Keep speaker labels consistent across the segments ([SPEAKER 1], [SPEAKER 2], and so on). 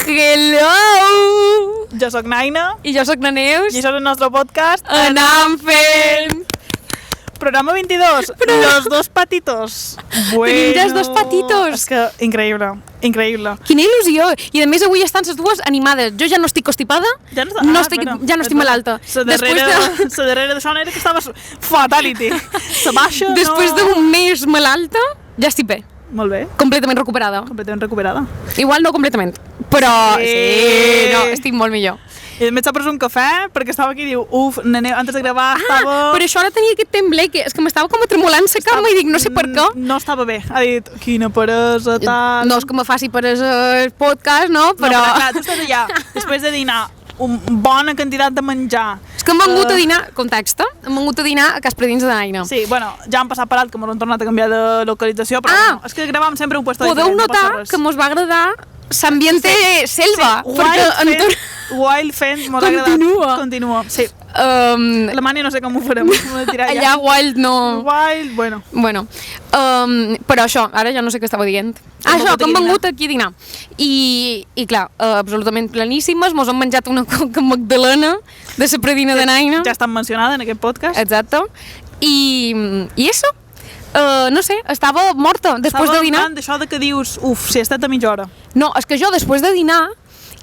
[SPEAKER 1] Hello!
[SPEAKER 2] Jo sóc Naina.
[SPEAKER 1] I jo sóc la Neus.
[SPEAKER 2] I això és el nostre podcast.
[SPEAKER 1] Anam fent!
[SPEAKER 2] Programa 22. Los dos patitos.
[SPEAKER 1] Tenim ja els dos patitos.
[SPEAKER 2] És que increïble, increïble.
[SPEAKER 1] Quina il·lusió! I a més avui estan les dues animades. Jo ja no estic constipada, ja no estic malalta.
[SPEAKER 2] La darrere d'això era que estaves fatality. La baixa
[SPEAKER 1] Després d'un mes malalta, ja estic bé.
[SPEAKER 2] Molt bé.
[SPEAKER 1] Completament recuperada.
[SPEAKER 2] Completament recuperada.
[SPEAKER 1] Igual no completament, però sí, no, estic molt millor.
[SPEAKER 2] I a més s'ha pres un cafè perquè estava aquí i diu, nene, antes de gravar estava...
[SPEAKER 1] Per això ara tenia aquest temblor, que és que m'estava com a tremolant la cama i dic, no sé per què.
[SPEAKER 2] No estava bé. Ha dit, quina peresa, tal...
[SPEAKER 1] No és que me faci peresa el podcast, no? Però...
[SPEAKER 2] No, però clar, tu estàs allà, després de dinar, una bona quantitat de menjar.
[SPEAKER 1] És que hem vengut a dinar, context, hem vengut a dinar a Caspredins de Naina.
[SPEAKER 2] Sí, bueno, ja han passat per alt que m'ho han tornat a canviar de localització, però bueno, és que gravàvem sempre un puesto
[SPEAKER 1] diferent.
[SPEAKER 2] Podeu
[SPEAKER 1] notar que mos va agradar l'ambiente selva.
[SPEAKER 2] Sí, Wild Fence mos ha agradat. Continua, sí. Alemanya no sé com ho farem.
[SPEAKER 1] Allà Wild no...
[SPEAKER 2] Wild, bueno.
[SPEAKER 1] Però això, ara ja no sé què estava dient. Això, que hem vengut aquí a dinar. I clar, absolutament planíssimes, mos hem menjat una coca magdalena de la predina de Naina.
[SPEAKER 2] Ja estan mencionada en aquest podcast.
[SPEAKER 1] Exacte. I això, no sé, estava morta després de dinar.
[SPEAKER 2] Estava d'això de que dius, si he estat a mitja hora.
[SPEAKER 1] No, és que jo després de dinar,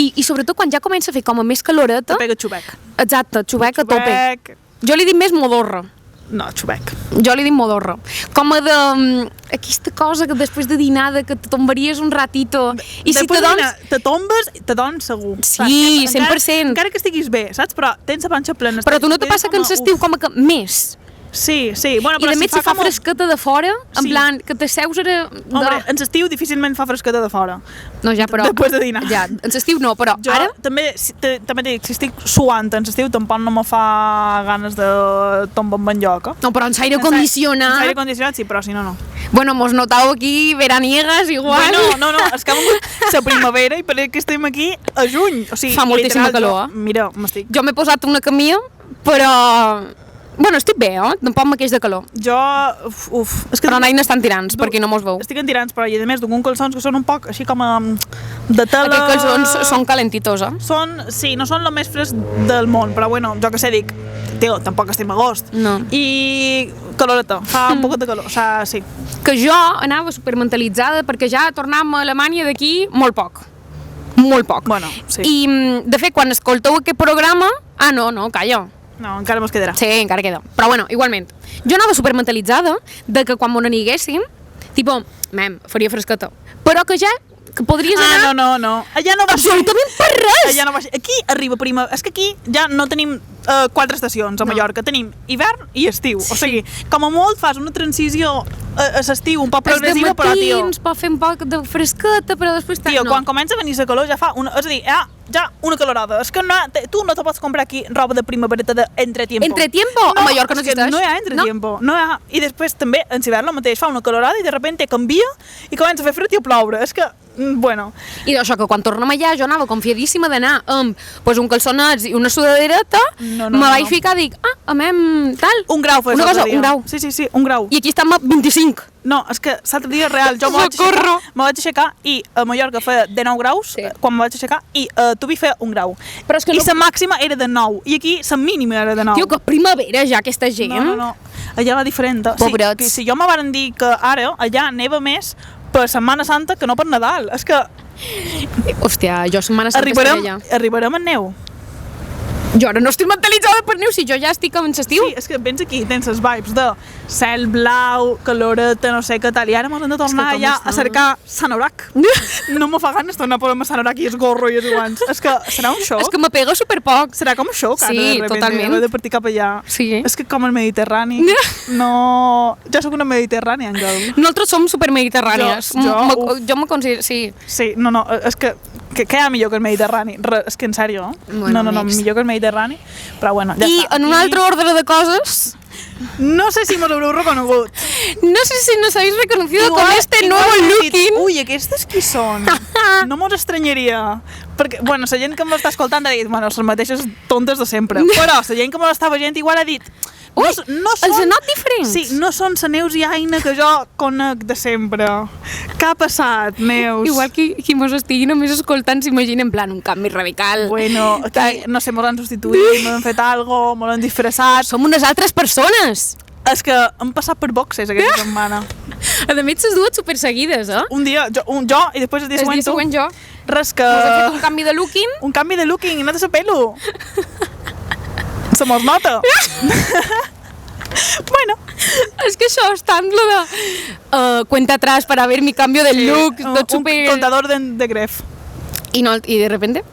[SPEAKER 1] i sobretot quan ja comença a fer com a més caloreta...
[SPEAKER 2] Te pega xubec.
[SPEAKER 1] Exacte, xubec a tope. Jo li dic més modorra.
[SPEAKER 2] No, xubec.
[SPEAKER 1] Jo li dic modorra. Com a de... aquesta cosa que després de dinar, que te tombaries un ratito... I si te dones...
[SPEAKER 2] Te tombes, te dones segur.
[SPEAKER 1] Sí, 100%.
[SPEAKER 2] Encara que estiguis bé, saps? Però tens la panxa plena.
[SPEAKER 1] Però tu no te passa que en l'estiu com que més...
[SPEAKER 2] Sí, sí. Bueno,
[SPEAKER 1] i de més si fa fresqueta de fora, en plan, que t'asseus ara...
[SPEAKER 2] Hombre, en l'estiu difícilment fa fresqueta de fora.
[SPEAKER 1] No, ja, però...
[SPEAKER 2] Després de dinar.
[SPEAKER 1] Ja, en l'estiu no, però
[SPEAKER 2] jo
[SPEAKER 1] ara...
[SPEAKER 2] també dic, si estic suant en l'estiu, tampoc no me fa ganes de tombar en lloc.
[SPEAKER 1] No, però en aire condicionat...
[SPEAKER 2] En aire condicionat sí, però si no, no.
[SPEAKER 1] Bueno, mos notau aquí veraniegas, igual.
[SPEAKER 2] Bueno, no, és que ha vingut la primavera i per que estem aquí a juny. O sigui,
[SPEAKER 1] fa moltíssima calor,
[SPEAKER 2] Mira, m'estic...
[SPEAKER 1] Jo m'he posat una camisa, però... Bueno, estic bé, tampoc me queix de calor.
[SPEAKER 2] Jo, és que
[SPEAKER 1] però Naina estan tirants, perquè no mos veu.
[SPEAKER 2] Estic en tirants, però i a més duc uns calçons que són un poc així com de tela...
[SPEAKER 1] Aquests calçons són calentitos,
[SPEAKER 2] Sí, no són el més fresc del món, però bueno, jo que sé, dic, tio, tampoc estem a agost.
[SPEAKER 1] No.
[SPEAKER 2] I caloreta, fa un poc de calor, o sigui, sí.
[SPEAKER 1] Que jo anava supermentalitzada perquè ja tornàvem a Alemanya d'aquí molt poc. Molt poc.
[SPEAKER 2] Bueno, sí.
[SPEAKER 1] I, de fet, quan escolteu aquest programa... no, calla.
[SPEAKER 2] No, encara mos quedarà.
[SPEAKER 1] Sí, encara queda. Però bueno, igualment. Jo anava supermentalitzada de que quan m'ho n'aniguéssim, faria fresqueta. Però que ja, que podries anar...
[SPEAKER 2] No. Allà no va ser...
[SPEAKER 1] Absolutament per res!
[SPEAKER 2] Allà no va ser... Aquí arriba primavera... És que aquí ja no tenim 4 estacions a Mallorca. Tenim hivern i estiu. O sigui, com a molt fas una transició a l'estiu un poc progressiva, però, tio...
[SPEAKER 1] pot fer un poc de fresqueta, però després...
[SPEAKER 2] Tio, quan comença a venir la calor ja fa una... És a dir, ja una calorada. És que tu no te pots comprar aquí roba de primavereta d'entretiempo.
[SPEAKER 1] Entretiempo? A Mallorca no existeix.
[SPEAKER 2] No hi ha entretiempo. No hi ha. I després també, en hivern el mateix, fa una calorada i de repente canvia i comença a fer fred i a ploure. És que, bueno...
[SPEAKER 1] I d'això que quan tornem allà jo anava confiadíssima d'anar amb un calçonets i una sudadereta, vaig ficar, dic, tal.
[SPEAKER 2] Un grau fes
[SPEAKER 1] l'altre dia. Un grau.
[SPEAKER 2] Sí, un grau.
[SPEAKER 1] I aquí estem a 25.
[SPEAKER 2] No, és que l'altre dia real, jo me vaig aixecar i a Mallorca feia 19 graus, quan me vaig aixecar, i a Tubi feia 1 grau.
[SPEAKER 1] Però és que
[SPEAKER 2] I la màxima era de 9, i aquí la mínima era de 9.
[SPEAKER 1] Tio, que primavera ja, aquesta gent.
[SPEAKER 2] No. Allà va diferent.
[SPEAKER 1] Pobrets.
[SPEAKER 2] Si jo me varen dir que ara allà neva més per Setmana Santa que no per Nadal. És que...
[SPEAKER 1] Hòstia, jo Setmana Santa estaré allà.
[SPEAKER 2] Arribarem en neu.
[SPEAKER 1] Jo ara no estic mentalitzada per neu, si jo ja estic en l'estiu.
[SPEAKER 2] Sí, és que vens aquí, tens les vibes de cel blau, caloreta, no sé què tal, i ara m'han de tornar allà a cercar Sanorak. No me fa ganes tornar a posar-me Sanorak i el gorro i els guants. És que serà un shock.
[SPEAKER 1] És que me pega superpoc.
[SPEAKER 2] Serà com un shock, ara,
[SPEAKER 1] sí, totalment.
[SPEAKER 2] He de partir cap allà.
[SPEAKER 1] Sí.
[SPEAKER 2] És que com el Mediterrani. No... Jo sóc una mediterrània, Àngel.
[SPEAKER 1] Nosaltres som supermediterrànies. Jo me considero... Sí.
[SPEAKER 2] Sí, no, és que què hi ha millor que el Mediterrani? És que en sèrio,
[SPEAKER 1] Bueno,
[SPEAKER 2] no, millor que el Mediterrani, però bueno, ja
[SPEAKER 1] I
[SPEAKER 2] està.
[SPEAKER 1] en un altre ordre de coses...
[SPEAKER 2] No sé si mos haureu reconegut.
[SPEAKER 1] No sé si nos habéis reconocido con este nuevo looking.
[SPEAKER 2] Ui, aquestes qui són? No mos estranyaria. Perquè, bueno, la gent que m'està escoltant ha dit, bueno, les mateixes tontes de sempre. Però la gent que me l'estava veient igual ha dit,
[SPEAKER 1] Ui,
[SPEAKER 2] no
[SPEAKER 1] els he anat diferents.
[SPEAKER 2] Sí, no són la Neus i Aina que jo conec de sempre. Què ha passat, Neus?
[SPEAKER 1] Igual qui mos estigui només escoltant s'imagina en plan un canvi radical.
[SPEAKER 2] Bueno, aquí, no sé, mos han substituït, mos han fet algo, mos han disfressat.
[SPEAKER 1] Som unes altres persones.
[SPEAKER 2] És que hem passat per boxes aquesta setmana.
[SPEAKER 1] A més, les dues superseguides, eh?
[SPEAKER 2] Un dia jo i després el dia següent tu.
[SPEAKER 1] jo.
[SPEAKER 2] Res que...
[SPEAKER 1] Mos ha fet un canvi de looking.
[SPEAKER 2] Un canvi de looking i no de pelo. Se mos nota. Bueno.
[SPEAKER 1] És que això és tant lo de cuenta atrás para ver mi cambio de look, tot super...
[SPEAKER 2] Un contador de gref.
[SPEAKER 1] I de repente,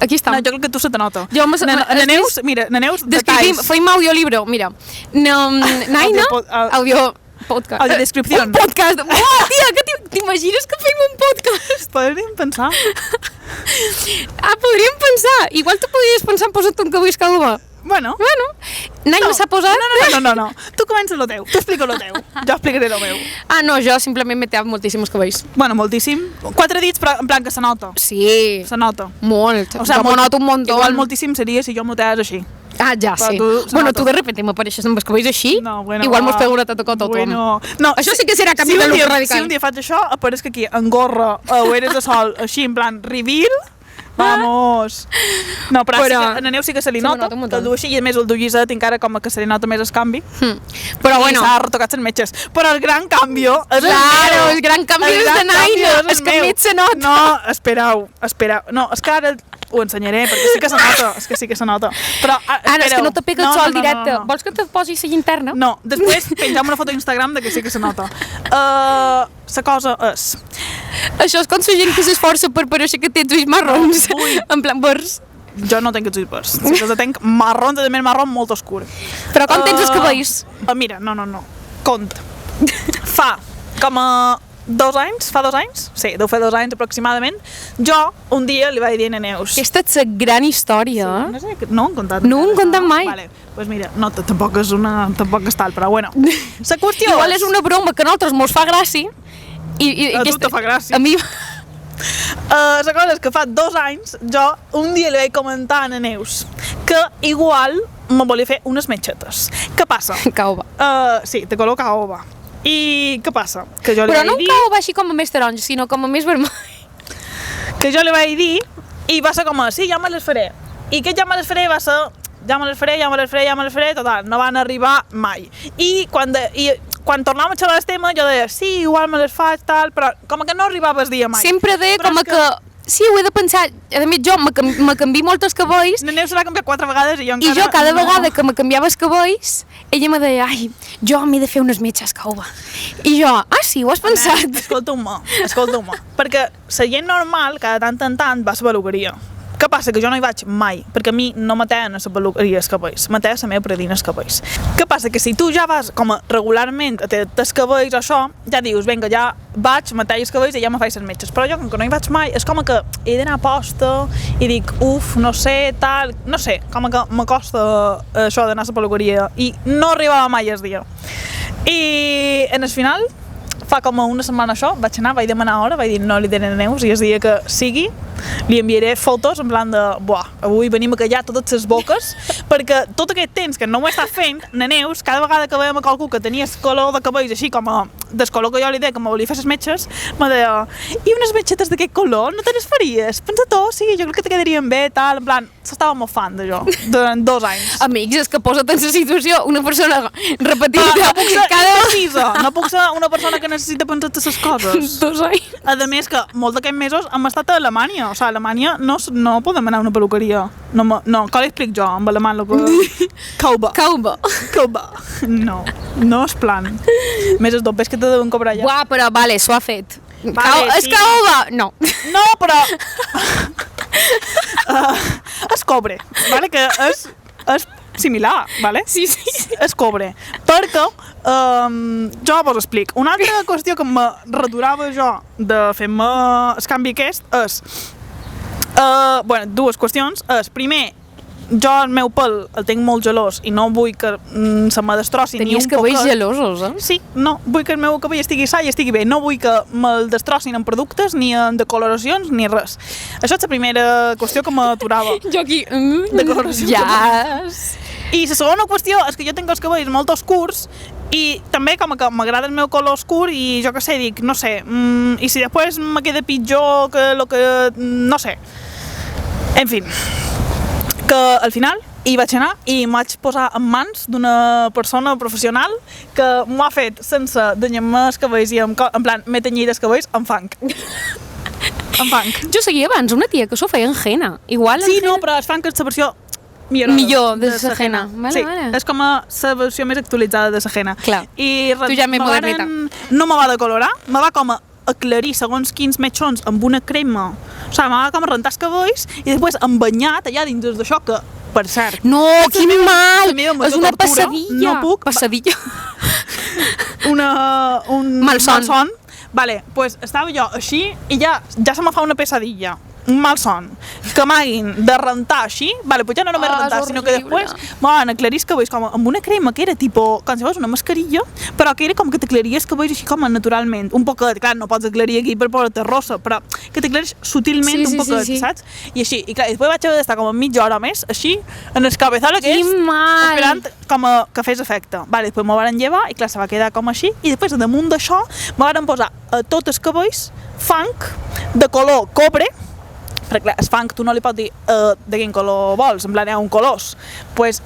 [SPEAKER 1] aquí està.
[SPEAKER 2] No, jo crec que tu se te nota.
[SPEAKER 1] Na
[SPEAKER 2] Neus, mira, na Neus, detalls.
[SPEAKER 1] Feim audiolibro, mira. Naina, audio... Podcast.
[SPEAKER 2] Audio descripción.
[SPEAKER 1] Un podcast. Oh, tia, que t'imagines que fem un podcast?
[SPEAKER 2] Podríem pensar.
[SPEAKER 1] Podríem pensar. Igual tu podries pensar en posar-te un cabell calva.
[SPEAKER 2] Bueno.
[SPEAKER 1] Naina s'ha posat...
[SPEAKER 2] No. Tu comença lo teu. Tu explica lo teu. Jo explicaré lo meu.
[SPEAKER 1] No, jo simplement m'he tallat moltíssims cabells.
[SPEAKER 2] Bueno, moltíssim. 4 dits, però en plan que se nota.
[SPEAKER 1] Sí.
[SPEAKER 2] Se nota.
[SPEAKER 1] Molt. O sigui, m'ho noto un muntó.
[SPEAKER 2] Igual moltíssim seria si jo m'ho tallés així.
[SPEAKER 1] Ja, sí. Bueno, tu de repente m'apareixes amb els cabells així, igual mos pego una tatuca tot
[SPEAKER 2] bueno. No,
[SPEAKER 1] això sí que serà canvi de look radical.
[SPEAKER 2] Si un dia faig això, apareix aquí en gorra o eres de sol, així en plan reveal. Vamos! No, però sí que, a Neus sí que se li nota, que el du així, i a més el du lliset encara com que se li nota més el canvi.
[SPEAKER 1] Però bueno...
[SPEAKER 2] I s'ha retocat els metges. Però el gran canvi és
[SPEAKER 1] claro, el gran canvi és de Naina, és que a mi se nota.
[SPEAKER 2] No, espereu. No, és que ara ho ensenyaré, perquè sí que se nota. Però,
[SPEAKER 1] Ara, és que no te pega el sol directe. Vols que te posi la llanterna?
[SPEAKER 2] No, després pengem una foto a Instagram de que sí que se nota. La cosa és...
[SPEAKER 1] Això és com la gent que s'esforça per pareixer que tens ulls marrons, en plan verds.
[SPEAKER 2] Jo no tenc els ulls verds, jo tenc marrons, de més marró molt oscur.
[SPEAKER 1] Però com tens els cabells?
[SPEAKER 2] Mira, no. Compte. Fa com a 2 anys, fa 2 anys? Sí, deu fer 2 anys aproximadament. Jo un dia li vaig dir a Neus...
[SPEAKER 1] Aquesta és la gran història.
[SPEAKER 2] Sí, no ho hem contat.
[SPEAKER 1] No ho hem contat mai.
[SPEAKER 2] Vale, pues mira, no, tampoc és tal, però bueno. La qüestió
[SPEAKER 1] igual és una broma que a nosaltres mos fa gràcia.
[SPEAKER 2] A tu te fa gràcia.
[SPEAKER 1] A mi...
[SPEAKER 2] La cosa és que fa 2 anys jo un dia li vaig comentar a Neus que igual me volia fer unes metxetes. Què passa?
[SPEAKER 1] Caoba.
[SPEAKER 2] Sí, de color caoba. I què passa? Que jo li
[SPEAKER 1] però
[SPEAKER 2] vaig
[SPEAKER 1] no
[SPEAKER 2] dir...
[SPEAKER 1] un caoba així com a més taronja, sinó com a més vermell.
[SPEAKER 2] Que jo li vaig dir i va ser com a, sí, ja me les faré. I aquest ja me les faré va ser, ja me les faré, total, no van arribar mai. I quan tornàvem a xerrar el tema, jo deia, sí, igual me les faig, tal, però com que no arribava el dia mai.
[SPEAKER 1] Sempre deia com que... Sí, ho he de pensar. A més, jo me canvio molt els cabells.
[SPEAKER 2] La Neus se l'ha canviat 4 vegades i jo encara...
[SPEAKER 1] I jo cada vegada que me canviava els cabells, ella me deia, ai, jo m'he de fer unes metges caoba. I jo, sí, ho has pensat?
[SPEAKER 2] Escolta-me. Perquè la gent normal, cada tant en tant, va a la peluqueria. Què passa? Que jo no hi vaig mai, perquè a mi no me tallen a la peluqueria els cabells, me tallen a la meva predina els cabells. Què passa? Que si tu ja vas com a regularment a tallar els cabells o això, ja dius, vinga, ja vaig, me tallo els cabells i ja me faig les metges. Però jo, com que no hi vaig mai, és com que he d'anar a posta i dic, no sé, tal, no sé, com que m'acosta això d'anar a la peluqueria i no arribava mai el dia. I en el final, fa com una setmana això, vaig anar, vaig demanar hora, vaig dir no li diré a Neus i el dia que sigui li enviaré fotos en plan de avui venim a callar totes les boques perquè tot aquest temps que no ho està fent la Neus, cada vegada que veiem a qualcú que tenia el color de cabells així com a del color que jo li deia, que me volia fer les metges me deia, i unes metxetes d'aquest color no te les faries? Pensa tu, sí, jo crec que te quedarien bé, tal, en plan s'estava mofant de jo, durant 2 anys.
[SPEAKER 1] Amics, és que posa't en la situació una persona repetida
[SPEAKER 2] no puc ser imprecisa, no puc ser una persona que necessita pensar totes les coses.
[SPEAKER 1] 2 anys.
[SPEAKER 2] A més que molts d'aquests mesos hem estat a Alemanya, o sigui, a Alemanya no podem anar a una peluqueria. No, què li explic jo amb alemany? Cauba. No és plan. Més els dobbers que te deuen cobrar ja.
[SPEAKER 1] Buah, però vale, s'ho ha fet.
[SPEAKER 2] Vale,
[SPEAKER 1] és cauba? No.
[SPEAKER 2] No, però... es cobre, vale? Que és similar, vale?
[SPEAKER 1] Sí.
[SPEAKER 2] Es cobre. Perquè jo vos explico. Una altra qüestió que me returava jo de fer-me el canvi aquest és... bueno, 2 qüestions. Primer, jo el meu pèl el tinc molt gelós i no vull que se me destrossi ni un poquet.
[SPEAKER 1] Tenies cabells gelosos, eh?
[SPEAKER 2] Sí, no, vull que el meu cabell estigui sa i estigui bé. No vull que me'l destrossin en productes, ni en decoloracions, ni res. Això és la primera qüestió que m'aturava.
[SPEAKER 1] Jo aquí...
[SPEAKER 2] Decoloracions.
[SPEAKER 1] Yes.
[SPEAKER 2] I la segona qüestió és que jo tinc els cabells molt oscurs i també com que m'agrada el meu color oscur i jo que sé, dic, no sé, i si després me queda pitjor que el que... no sé. En fi, que al final hi vaig anar i em vaig posar en mans d'una persona professional que m'ho ha fet sense danyar-me els cabells i en plan, m'he tenyit els cabells en fang. En fang.
[SPEAKER 1] Jo seguia abans una tia que s'ho feia en henna. Igual
[SPEAKER 2] sí, no, però el fang és la versió
[SPEAKER 1] millor de la henna. Vale,
[SPEAKER 2] sí,
[SPEAKER 1] vale.
[SPEAKER 2] és com la versió més actualitzada de la henna.
[SPEAKER 1] Clar, tu ja m'he modernitat.
[SPEAKER 2] No me va decolorar, me va com a aclarir segons quins metxons amb una crema. O sigui, me va com a rentar els cabells i després em banyat allà dins d'això que, per cert...
[SPEAKER 1] No, quin mal! És una passadilla.
[SPEAKER 2] No puc.
[SPEAKER 1] Passadilla.
[SPEAKER 2] Un malson. Vale, pues estava jo així i ja se me fa una pesadilla. Un malson. Que m'hagin de rentar així, vale, pues ja no només rentar, sinó que després me van aclarir els cabells com amb una crema que era tipo, com si fos una mascarilla, però que era com que t'aclaria els cabells així com naturalment. Un poquet, clar, no pots aclarir aquí per posar-te rossa, però que t'aclareix sutilment un poquet, saps? I així, i clar, i després vaig haver d'estar com a mitja hora més, així, en el cabezal aquest, esperant com que fes efecte. Vale, després me van llevar i clar, se va quedar com així, i després damunt d'això me van posar a tots els cabells fang de color cobre, perquè clar, el fang tu no li pots dir de quin color vols, en plan hi ha un colors. Pues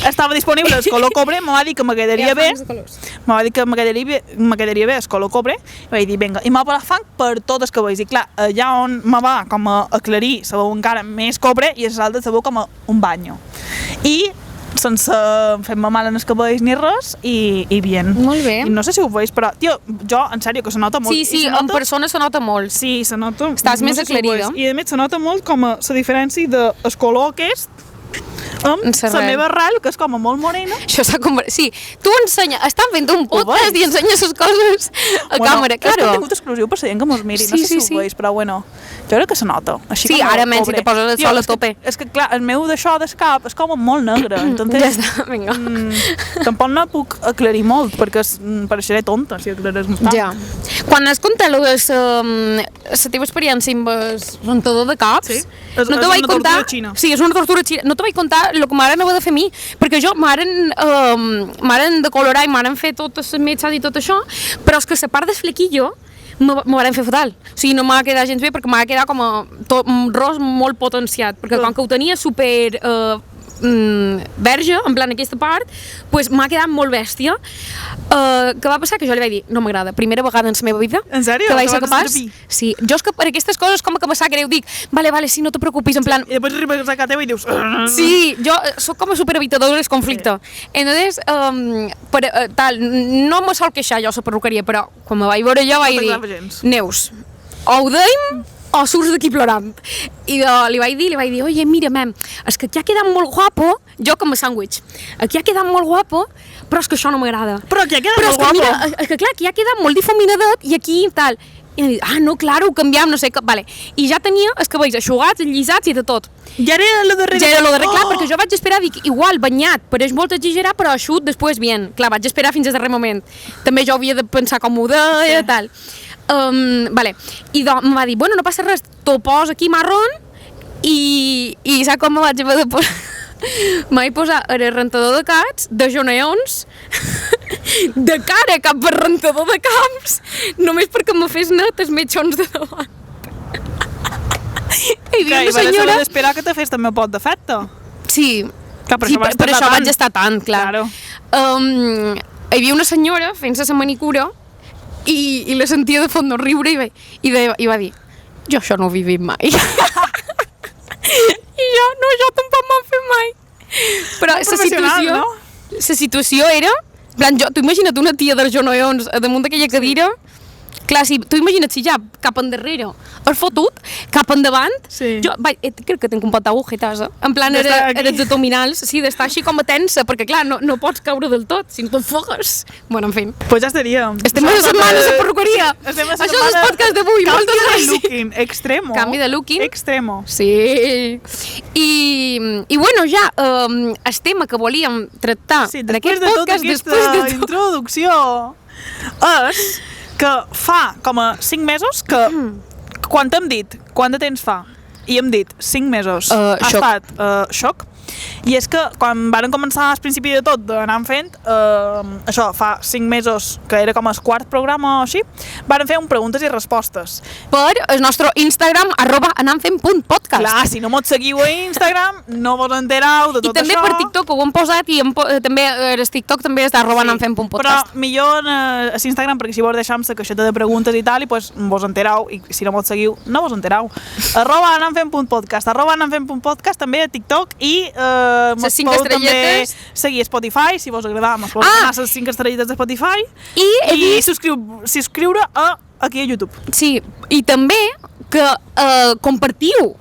[SPEAKER 2] estava disponible el color cobre, me va dir que me quedaria bé, el color cobre, i vaig dir, vinga, i m'ha posat fang per tots els cabells, i clar, allà on me va com a aclarir, se veu encara més cobre, i a l'altre se veu com a un banyo. I sense fer-me mal en els cabells ni res, i bien.
[SPEAKER 1] Molt bé.
[SPEAKER 2] I no sé si ho veus, però, tio, jo, en sèrio, que se nota molt.
[SPEAKER 1] Sí, en persona se nota molt.
[SPEAKER 2] Sí, se nota.
[SPEAKER 1] Estàs més aclarida.
[SPEAKER 2] I a més se nota molt com a la diferència del color aquest amb la meva arrel, que és com a molt morena.
[SPEAKER 1] Això s'ha convertit... Sí, tu ensenya... Estan fent un podcast i ensenyes les coses a càmera, claro.
[SPEAKER 2] És que he tingut exclusiu per la gent que mos miri, no sé si ho veus, però bueno, jo crec que se nota.
[SPEAKER 1] Sí, ara menys si te poses el sol a tope.
[SPEAKER 2] És que clar, el meu d'això d'escap és com molt negre, entonces...
[SPEAKER 1] Ja està, vinga.
[SPEAKER 2] Tampoc no puc aclarir molt, perquè pareixeré tonta si aclarés molt.
[SPEAKER 1] Ja. Quan has contat la teva experiència amb el rentador de caps, no te vaig contar... Sí, és una tortura xina. No te vaig contar el que m'aren haver de fer a mi, perquè jo m'aren decolorar i m'aren fer totes les metges i tot això, però és que la part del flequillo m'ho van fer fatal. O sigui, no m'ha quedat gens bé perquè m'ha quedat com un ros molt potenciat, perquè com que ho tenia super verge, en plan aquesta part, pues m'ha quedat molt bèstia. Què va passar? Que jo li vaig dir, no m'agrada, primera vegada en la meva vida.
[SPEAKER 2] En sèrio?
[SPEAKER 1] Que vaig ser capaç? Sí, jo és que per aquestes coses com que me sap greu, dic, vale, sí, no te preocupis, en plan...
[SPEAKER 2] I després arribes a casa teva i dius...
[SPEAKER 1] Sí, jo soc com a superevitador del conflicte. Entonces, no me sol queixar jo a la perruqueria, però quan me vaig veure jo vaig dir, Neus, o ho deim o surts d'aquí plorant. I li vaig dir, oye, mira, mem, és que aquí ha quedat molt guapo, jo com a sàndwich, aquí ha quedat molt guapo, però és que això no m'agrada.
[SPEAKER 2] Però aquí ha quedat molt guapo.
[SPEAKER 1] Mira, és que clar, aquí ha quedat molt difuminadet i aquí tal. I em dit, no, clar, ho canviam, no sé què, vale. I ja tenia els cabells aixugats, llisats i de tot.
[SPEAKER 2] Ja era lo darrere.
[SPEAKER 1] Ja era lo darrere, clar, perquè jo vaig esperar, dic, igual, banyat, pareix molt exagerat, però eixut després bien. Clar, vaig esperar fins al darrer moment. També jo havia de pensar com ho deia, tal. Vale. I em va dir, bueno, no passa res, t'ho pos aquí marrón i saps com me vaig haver de posar? M'he posat el rentador de cats, de joneons, de cara cap per rentador de caps, només perquè me fes net els metxons de davant.
[SPEAKER 2] I una senyora... d'esperar que te fes també un pot d'efecte.
[SPEAKER 1] Sí,
[SPEAKER 2] per
[SPEAKER 1] això vaig estar tant, clar. Hi havia una senyora fent-se la manicura i la sentia de fons riure i va dir, jo això no ho he vivit mai. I jo, no, jo tampoc m'ho he fet mai. Però la situació era, en plan, tu imagina't una tia dels jonoions damunt d'aquella cadira, clar, si tu imagina't si ja cap endarrere has fotut, cap endavant, jo crec que tinc un pot d'agujetes, en plan, els abdominals, sí, d'estar així com a tensa, perquè clar, no pots caure del tot, si no t'enfogues. Bueno, en fi.
[SPEAKER 2] Pues ja estaríem.
[SPEAKER 1] Estem a la setmana de perruqueria. Això és el podcast d'avui.
[SPEAKER 2] Canvi de looking, extremo.
[SPEAKER 1] Canvi de looking.
[SPEAKER 2] Extremo.
[SPEAKER 1] Sí. I bueno, ja, el tema que volíem tractar en aquest podcast,
[SPEAKER 2] després de tota introducció, és que fa com a 5 mesos que quan t'hem dit, quant de temps fa? I hem dit 5 mesos. Ha estat xoc. I és que quan varen començar al principi de tot d'anar fent, això fa 5 mesos, que era com el quart programa o així, varen fer un preguntes i respostes.
[SPEAKER 1] Per el nostre Instagram, @anamfent.podcast.
[SPEAKER 2] Clar, si no mos seguiu a Instagram, no vos enterau de tot
[SPEAKER 1] I també
[SPEAKER 2] això.
[SPEAKER 1] per TikTok ho hem posat i també el TikTok també és @anamfent.podcast.
[SPEAKER 2] Però millor a Instagram, perquè si vos deixam la caixeta de preguntes i tal, i pues vos enterau, i si no mos seguiu, no vos enterau. @anamfent.podcast, @anamfent.podcast, també a TikTok, i mos podeu també seguir a Spotify, si vos agrada, mos podeu donar les 5 estrellites de Spotify, i subscriure aquí a YouTube.
[SPEAKER 1] Sí, i també que compartiu.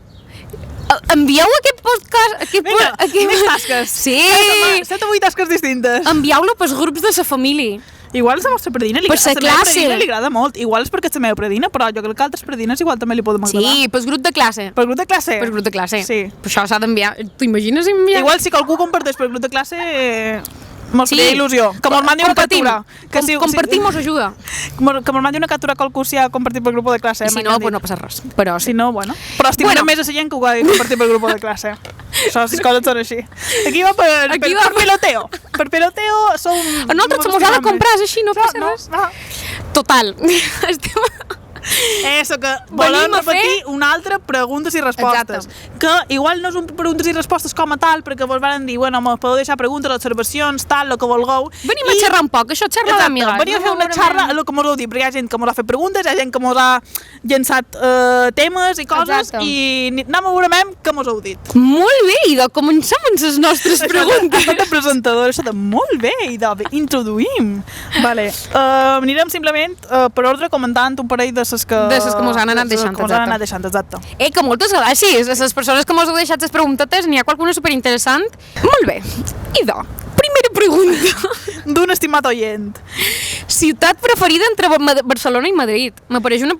[SPEAKER 1] Envieu aquest podcast...
[SPEAKER 2] Vinga, més tasques.
[SPEAKER 1] Sí!
[SPEAKER 2] 7 o 8 tasques distintes.
[SPEAKER 1] Envieu-lo pels grups de la família.
[SPEAKER 2] Igual la vostra predina li agrada molt. Igual és perquè és la meva predina, però jo crec que altres predines igual també li podem agradar.
[SPEAKER 1] Sí, pel grup de classe.
[SPEAKER 2] Per grup de classe?
[SPEAKER 1] Per grup de classe.
[SPEAKER 2] Sí.
[SPEAKER 1] Per això s'ha d'enviar. T'ho imagines enviar?
[SPEAKER 2] Igual si qualcú comparteix per grup de classe... Mos faria il·lusió. Que mos mandi una captura.
[SPEAKER 1] Compartim mos ajuda.
[SPEAKER 2] Que mos mandi una captura qualcú si ha compartit per grup de classe.
[SPEAKER 1] I si no, pues no passa res. Però
[SPEAKER 2] si no, bueno. Però estimarem més a la gent que ho ha compartit per grup de classe. Això, les coses són així. Aquí va per peloteo. Per peloteo som...
[SPEAKER 1] A nosaltres mos ha de comprar, és així, no passa res. Total. Estem...
[SPEAKER 2] Eso, que volem repetir una altra preguntes i respostes.
[SPEAKER 1] Exacte.
[SPEAKER 2] Que igual no són preguntes i respostes com a tal, perquè vos van dir, bueno, mos podeu deixar preguntes, observacions, tal, el que vulgueu.
[SPEAKER 1] Venim a xerrar un poc, això xerra d'amigues.
[SPEAKER 2] Venim a fer una xarra, el que mos heu dit, perquè hi ha gent que mos ha fet preguntes, hi ha gent que mos ha llançat temes i coses, i anem a veure què mos heu dit.
[SPEAKER 1] Molt bé, Ida, comencem amb les nostres preguntes.
[SPEAKER 2] Això de presentador, això de molt bé, Ida, introduïm. Vale, anirem simplement per ordre comentant un parell de les que
[SPEAKER 1] mos han anat deixant.
[SPEAKER 2] Exacte.
[SPEAKER 1] Que moltes gràcies a les persones que mos heu deixat les preguntetes, n'hi ha qualcuna superinteressant. Molt bé. Idò, primera pregunta.
[SPEAKER 2] D'un estimat oient.
[SPEAKER 1] Ciutat preferida entre Barcelona i Madrid. M'apareix una...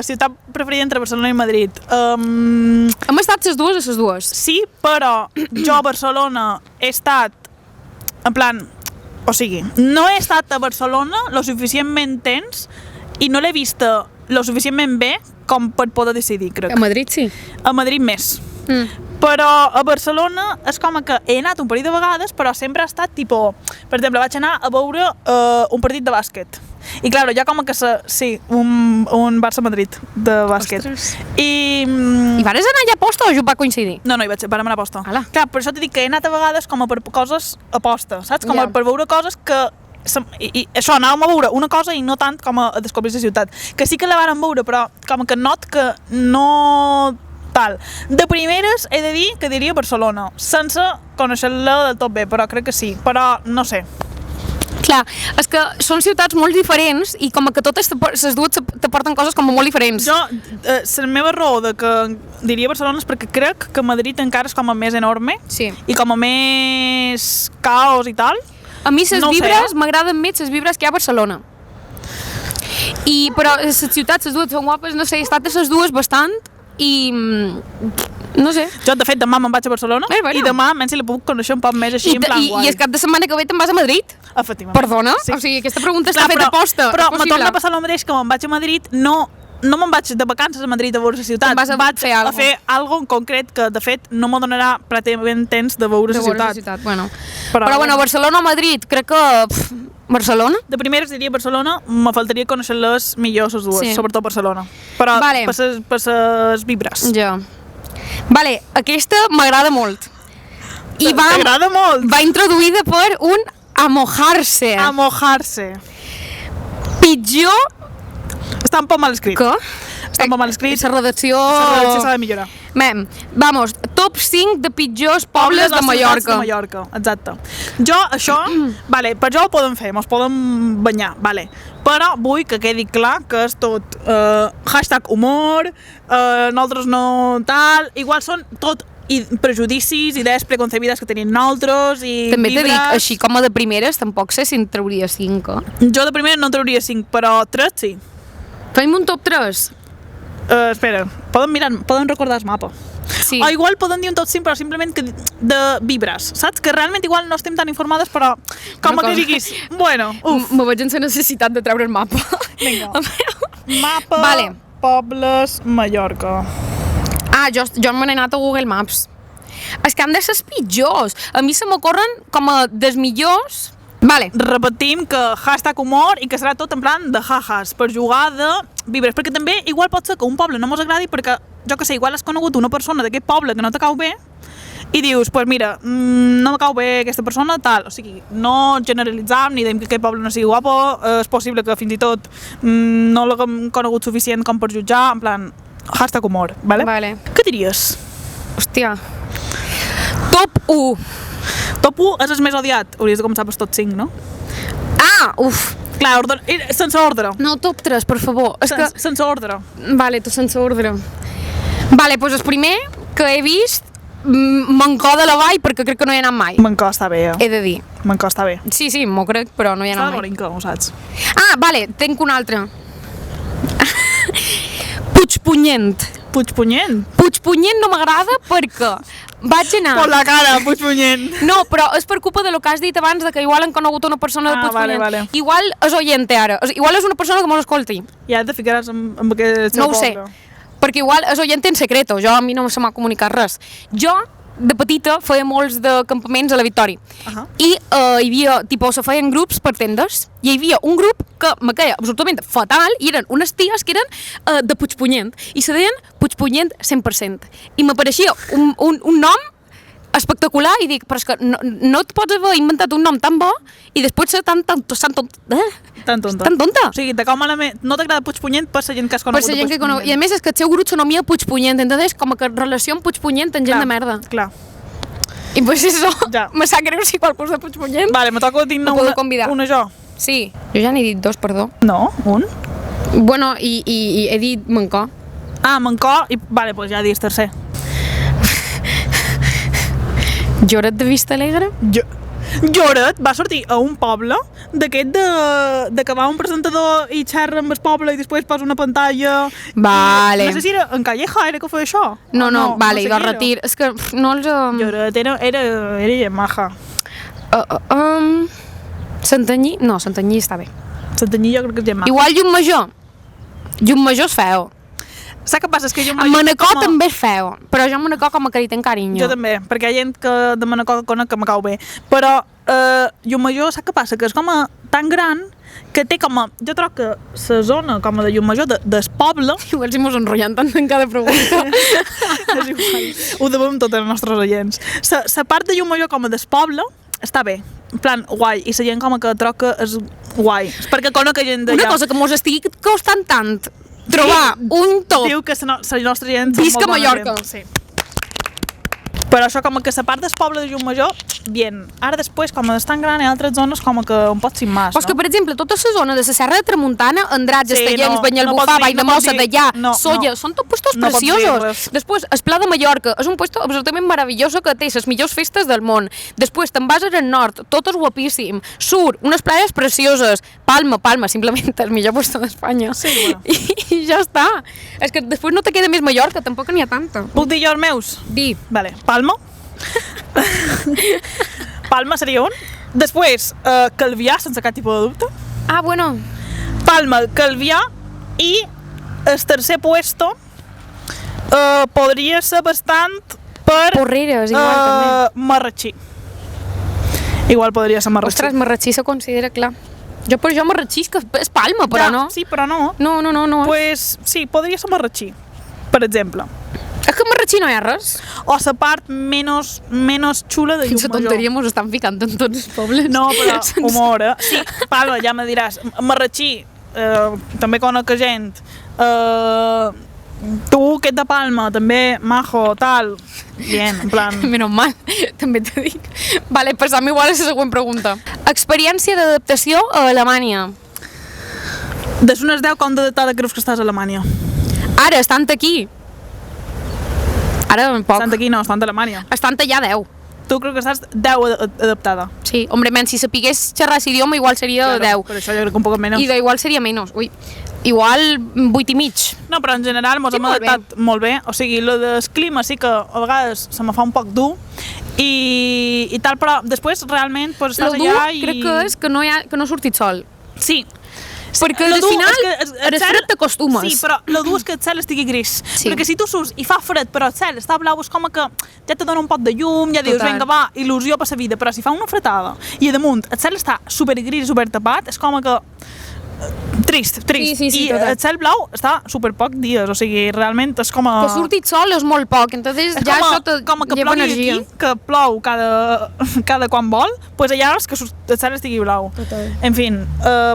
[SPEAKER 2] Ciutat preferida entre Barcelona i Madrid.
[SPEAKER 1] Hem estat les dues a les dues.
[SPEAKER 2] Sí, però jo a Barcelona he estat, en plan, o sigui, no he estat a Barcelona lo suficientment temps i no l'he vista lo suficientment bé com per poder decidir, crec.
[SPEAKER 1] A Madrid sí.
[SPEAKER 2] A Madrid més. Però a Barcelona és com que he anat un parell de vegades, però sempre ha estat tipo... Per exemple, vaig anar a veure un partit de bàsquet. I clar, jo com que sí, un Barça-Madrid de bàsquet.
[SPEAKER 1] Ostres.
[SPEAKER 2] I
[SPEAKER 1] vares anar allà a posta o va coincidir?
[SPEAKER 2] No, vam anar a posta.
[SPEAKER 1] Ala.
[SPEAKER 2] Clar, per això t'he dit que he anat a vegades com a per coses a posta, saps? Com per veure coses que... I això, anàvem a veure una cosa i no tant com a descobrir la ciutat. Que sí que la vàrem veure, però com que not que no... tal. De primeres he de dir que diria Barcelona, sense conèixer-la del tot bé, però crec que sí. Però no sé.
[SPEAKER 1] Clar, és que són ciutats molt diferents i com que totes les dues t'aporten coses com molt diferents.
[SPEAKER 2] Jo, la meva raó de que diria Barcelona és perquè crec que Madrid encara és com a més enorme i com a més caos i tal.
[SPEAKER 1] A mi les vibres m'agraden més les vibres que hi ha a Barcelona. Però les ciutats, les dues són guapes, no sé, he estat a les dues bastant i... no sé.
[SPEAKER 2] Jo, de fet, demà me'n vaig a Barcelona i demà, menys si la puc conèixer un poc més així, en plan guai.
[SPEAKER 1] I el cap de setmana que ve te'n vas a Madrid?
[SPEAKER 2] Efectivament.
[SPEAKER 1] Perdona? O sigui, aquesta pregunta està feta a posta.
[SPEAKER 2] Però me torna a passar el mateix que me'n vaig a Madrid, no me'n vaig de vacances a Madrid a veure la ciutat. Vaig a fer alguna en concret que, de fet, no me donarà pràcticament temps de veure la ciutat.
[SPEAKER 1] Però bueno, Barcelona o Madrid, crec que... Barcelona?
[SPEAKER 2] De primeres diria Barcelona, me faltaria conèixer-les millor les dues, sobretot Barcelona. Però per les vibres.
[SPEAKER 1] Ja. Vale, aquesta m'agrada molt.
[SPEAKER 2] T'agrada molt?
[SPEAKER 1] Va introduïda per un a mojarse.
[SPEAKER 2] A mojarse.
[SPEAKER 1] Pitjor...
[SPEAKER 2] Està un poc mal escrit.
[SPEAKER 1] Què?
[SPEAKER 2] Està un poc mal escrit.
[SPEAKER 1] La redacció
[SPEAKER 2] s'ha de millorar.
[SPEAKER 1] Vamos, top 5 de pitjors pobles de Mallorca.
[SPEAKER 2] Exacte. Jo, això, per jo ho podem fer, mos podem banyar, però vull que quedi clar que és tot hashtag humor, nosaltres no tal, igual són tot prejudicis, idees preconcebides que tenim nosaltres i
[SPEAKER 1] també t'he dit, així com a de primeres, tampoc sé si en trauria 5.
[SPEAKER 2] Jo de primeres no en trauria 5, però 3 sí.
[SPEAKER 1] Fem un top 3.
[SPEAKER 2] Espera, podem recordar el mapa.
[SPEAKER 1] Sí.
[SPEAKER 2] O igual podem dir un top 5, però simplement de vibres, saps? Que realment igual no estem tan informades, però com que diguis, bueno,
[SPEAKER 1] me veig en la necessitat de treure el mapa.
[SPEAKER 2] Vinga. Mapa, pobles, Mallorca.
[SPEAKER 1] Jo me n'he anat a Google Maps. És que han de ser els pitjors. A mi se m'ocorren com a dels millors. Vale.
[SPEAKER 2] Repetim que hashtag humor i que serà tot en plan de jajas, per jugar de vibres, perquè també igual pot ser que un poble no mos agradi perquè, jo que sé, igual has conegut una persona d'aquest poble que no te cau bé i dius, pues mira, no me cau bé aquesta persona, tal. O sigui, no generalitzam ni diem que aquest poble no sigui guapo, és possible que fins i tot no l'haguem conegut suficient com per jutjar, en plan, hashtag humor, vale?
[SPEAKER 1] Vale.
[SPEAKER 2] Què diries?
[SPEAKER 1] Hòstia. Top 1.
[SPEAKER 2] Top 1 és el més odiat. Hauries de començar per tot 5, no?
[SPEAKER 1] Ah, uf.
[SPEAKER 2] Clar, sense ordre.
[SPEAKER 1] No, top 3, per favor. És que...
[SPEAKER 2] Sense ordre.
[SPEAKER 1] Vale, tu sense ordre. Vale, doncs el primer que he vist Mancó de la Vall, perquè crec que no hi he anat mai.
[SPEAKER 2] Mancó està bé,
[SPEAKER 1] He de dir.
[SPEAKER 2] Mancó està bé.
[SPEAKER 1] Sí, m'ho crec, però no hi he
[SPEAKER 2] Està
[SPEAKER 1] anat
[SPEAKER 2] de
[SPEAKER 1] mai.
[SPEAKER 2] Borinca, ho saps.
[SPEAKER 1] Ah, vale, tenc un altre. Puigpunyent.
[SPEAKER 2] Puigpunyent?
[SPEAKER 1] Puigpunyent no m'agrada perquè vaig anar...
[SPEAKER 2] Por la cara, Puigpunyent.
[SPEAKER 1] No, però és per culpa de lo que has dit abans, de que igual han conegut una persona de Puigpunyent.
[SPEAKER 2] Vale.
[SPEAKER 1] Igual és oiente ara, igual és una persona que mos escolti.
[SPEAKER 2] Ja te ficaràs amb aquest seu
[SPEAKER 1] No ho sé, perquè igual és oiente en secreto, a mi no se m'ha comunicat res. Jo, de petita, feia molts de campaments a la Victòria. I hi havia, tipus, se feien grups per tendes, i hi havia un grup que me queia absolutament fatal, i eren unes ties que eren de Puigpunyent, i se deien Puigpunyent 100%. I m'apareixia un nom espectacular, i dic, però és que no et pots haver inventat un nom tan bo i després ser tan tonta.
[SPEAKER 2] Tan tonta. O sigui, te cau malament, no t'agrada Puigpunyent per la gent que has conegut
[SPEAKER 1] per la gent que conegut. I a més és que el seu grup s'anomia Puigpunyent, entonces com que relació amb Puigpunyent en gent de merda.
[SPEAKER 2] Clar.
[SPEAKER 1] I pues eso,
[SPEAKER 2] ja.
[SPEAKER 1] Me sap greu si qualcú és de Puigpunyent.
[SPEAKER 2] Vale, me toca dir una jo.
[SPEAKER 1] Sí, jo ja n'he dit 2, perdó.
[SPEAKER 2] No, un?
[SPEAKER 1] Bueno, i he dit Mancó.
[SPEAKER 2] Ah, Mancó, i vale, pues ja dis tercer.
[SPEAKER 1] Lloret de Vista Alegre?
[SPEAKER 2] Lloret va sortir a un poble d'aquest de que va un presentador i xerra amb el poble i després posa una pantalla.
[SPEAKER 1] Vale.
[SPEAKER 2] No sé si era en Calleja era que feia això.
[SPEAKER 1] No, vale, i del retir. És que no els...
[SPEAKER 2] Lloret era maja.
[SPEAKER 1] Santanyí? No, Santanyí està bé.
[SPEAKER 2] Santanyí jo crec que és gent maja.
[SPEAKER 1] Igual Llum Major. Llum Major és feo.
[SPEAKER 2] Saps què passa? És que jo
[SPEAKER 1] Manacor també és feo, però jo Manacor com que li tenc carinyo.
[SPEAKER 2] Jo també, perquè hi ha gent de Manacor que conec que me cau bé. Però Llumajor, saps què passa? Que és com a tan gran que té com a... Jo trobo que la zona com a de Llumajor del poble...
[SPEAKER 1] Igual si mos enrotllant tant en cada pregunta.
[SPEAKER 2] Ho devem tots els nostres oients. La part de Llumajor com a del poble està bé, en plan, guai, i la gent com que trobo que és guai. És perquè conec gent d'allà.
[SPEAKER 1] Una cosa que mos estigui costant tant trobar un top.
[SPEAKER 2] Diu que la nostra gent...
[SPEAKER 1] Visca Mallorca.
[SPEAKER 2] Sí. Però això com que la part del poble de Llumajor, bien. Ara després, com és tan gran, hi ha altres zones com que un pot sin más,
[SPEAKER 1] no? Però que, per exemple, tota la zona de la Serra de Tramuntana, Andratx, Estellencs, Banyalbufar, Vall de Mossa, Deià, Sóller, són tots puestos preciosos. Després, el Pla de Mallorca és un puesto absolutament meravelloso que té les millors festes del món. Després, te'n vas al nord, tot és guapíssim. Sur, unes playes precioses. Palma, simplement el millor puesto d'Espanya.
[SPEAKER 2] Sí, bueno.
[SPEAKER 1] I ja està. És que després no te queda més Mallorca, tampoc n'hi ha tanta.
[SPEAKER 2] Puc dir jo els meus?
[SPEAKER 1] Di.
[SPEAKER 2] Vale, Palma. Palma seria un. Després, Calvià, sense cap tipus de dubte.
[SPEAKER 1] Ah, bueno.
[SPEAKER 2] Palma, Calvià i el tercer puesto podria ser bastant per...
[SPEAKER 1] Porreres, igual, també.
[SPEAKER 2] Marratxí. Igual podria ser Marratxí.
[SPEAKER 1] Ostres, Marratxí se considera, clar. Jo per jo Marratxí és Palma, però
[SPEAKER 2] ja,
[SPEAKER 1] no.
[SPEAKER 2] Sí, però no.
[SPEAKER 1] No.
[SPEAKER 2] Pues sí, podria ser Marratxí, per exemple.
[SPEAKER 1] És que a Marratxí no hi ha res.
[SPEAKER 2] O la part menys xula de Llumajor.
[SPEAKER 1] Quina tonteria mos estan ficant en tots els pobles.
[SPEAKER 2] No, però humor, eh? Sí, Palma, ja me diràs. Marratxí, també conec gent. Tu, que ets de Palma, també, majo, tal. Bien, en plan...
[SPEAKER 1] Menos mal, també t'ho dic. Vale, passam igual a la següent pregunta. Experiència d'adaptació a Alemanya.
[SPEAKER 2] Des unes 10, com d'adaptada creus que estàs a Alemanya?
[SPEAKER 1] Ara, estant aquí. Ara, poc.
[SPEAKER 2] Estant aquí no, estant a Alemanya.
[SPEAKER 1] Estant allà 10.
[SPEAKER 2] Tu creus que estàs 10 adaptada?
[SPEAKER 1] Sí, hombre, si sapigués xerrar l'idioma igual seria
[SPEAKER 2] claro,
[SPEAKER 1] 10.
[SPEAKER 2] Per això jo crec que un poc menys.
[SPEAKER 1] I d'igual seria menys. Ui, igual 8 i mig.
[SPEAKER 2] No, però en general mos hem adaptat molt bé. O sigui, lo del clima sí que a vegades se me fa un poc dur i tal, però després realment pues, estàs allà i...
[SPEAKER 1] crec que és que no ha sortit sol.
[SPEAKER 2] Sí,
[SPEAKER 1] perquè al final el fred t'acostumes.
[SPEAKER 2] Sí, però el dur és que el cel estigui gris. Perquè si tu surts i fa fred però el cel està blau, és com que ja te dona un pot de llum, ja dius, vinga, va, il·lusió per la vida. Però si fa una fretada i a damunt el cel està supergris i supertapat, és com que trist.
[SPEAKER 1] Sí,
[SPEAKER 2] I el cel blau està super poc dies, o sigui, realment és com a...
[SPEAKER 1] Que surti el sol és molt poc, entonces ja això te lleva energia.
[SPEAKER 2] Aquí, que plou cada quan vol, doncs allà és que el cel estigui blau.
[SPEAKER 1] Total.
[SPEAKER 2] En fi,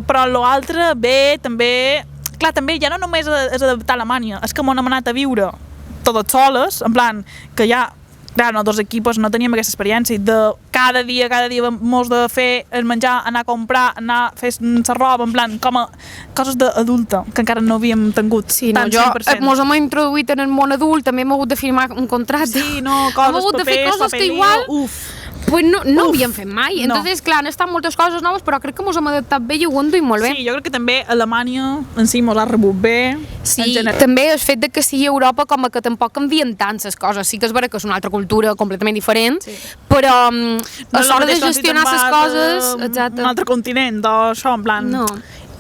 [SPEAKER 2] però l'altre bé, també... Clar, també ja no només és adaptar a Alemanya, és que m'ho hem anat a viure totes soles, en plan, que ja... Clar, nosaltres equipos no teníem aquesta experiència de cada dia mos de fer el menjar, anar a comprar, anar a fer la roba, en plan, com a coses d'adulta, que encara no havíem tingut.
[SPEAKER 1] Sí, no, jo mos hem introduït en el món adult, també hem hagut de firmar un contracte.
[SPEAKER 2] Sí, no, coses,
[SPEAKER 1] hem hagut de fer coses que igual... Pues no havíem fet mai, entonces, clar, han estat moltes coses noves, però crec que mos hem adaptat bé i ho hem duit molt bé.
[SPEAKER 2] Sí, jo crec que també Alemanya en si mos ha rebut bé.
[SPEAKER 1] Sí, també el fet de que sigui Europa com que tampoc canvien tant les coses, sí que és vera que és una altra cultura completament diferent, però a l'hora de gestionar les coses...
[SPEAKER 2] Exacte. Un altre continent, això, en plan...
[SPEAKER 1] No.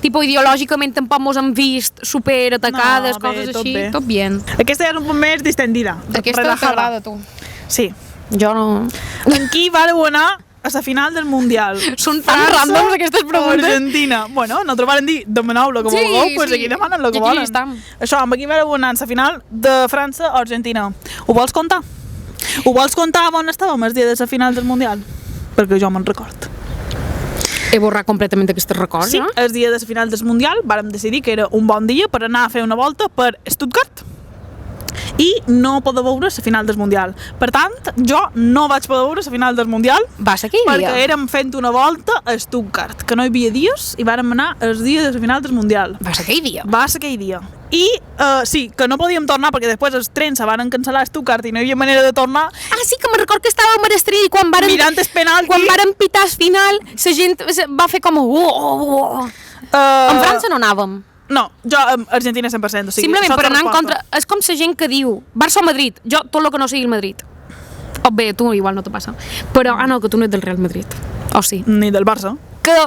[SPEAKER 1] Tipo, ideològicament tampoc mos hem vist super atacades, coses així, tot bien.
[SPEAKER 2] Aquesta ja és un poc més distendida.
[SPEAKER 1] Aquesta t'agrada, tu.
[SPEAKER 2] Sí.
[SPEAKER 1] Jo no...
[SPEAKER 2] En qui vareu anar a la final del Mundial?
[SPEAKER 1] Són tan randoms aquestes preguntes.
[SPEAKER 2] Argentina. Bueno, nosaltres varen dir, demaneu el que vulgueu, doncs aquí demanen el que volen. Això, amb qui vareu anar a la final de França o Argentina? Ho vols contar? Ho vols contar on estàvem el dia de la final del Mundial? Perquè jo me'n record.
[SPEAKER 1] He borrat completament aquests records,
[SPEAKER 2] no? Sí, el dia de la final del Mundial vàrem decidir que era un bon dia per anar a fer una volta per Stuttgart i no poder veure la final del Mundial. Per tant, jo no vaig poder veure la final del Mundial.
[SPEAKER 1] Va ser aquell dia?
[SPEAKER 2] Perquè érem fent una volta a Stuttgart, que no hi havia dies, i vàrem anar el dia de la final del Mundial.
[SPEAKER 1] Va ser aquell dia?
[SPEAKER 2] Va ser aquell dia. I sí, que no podíem tornar perquè després els trens se van cancel·lar a Stuttgart i no hi havia manera de tornar.
[SPEAKER 1] Ah, sí, que me'n record que estàvem a l'Estrell i quan varen...
[SPEAKER 2] Mirant el penalti.
[SPEAKER 1] Quan varen pitar el final, la gent va fer com... En França no anàvem.
[SPEAKER 2] No, jo Argentina 100%, o sigui...
[SPEAKER 1] Simplement per anar en contra... És com la gent que diu Barça o Madrid, jo tot el que no sigui el Madrid. O bé, tu igual no te passa. Però, no, que tu no ets del Real Madrid. O sí.
[SPEAKER 2] Ni del Barça.
[SPEAKER 1] Que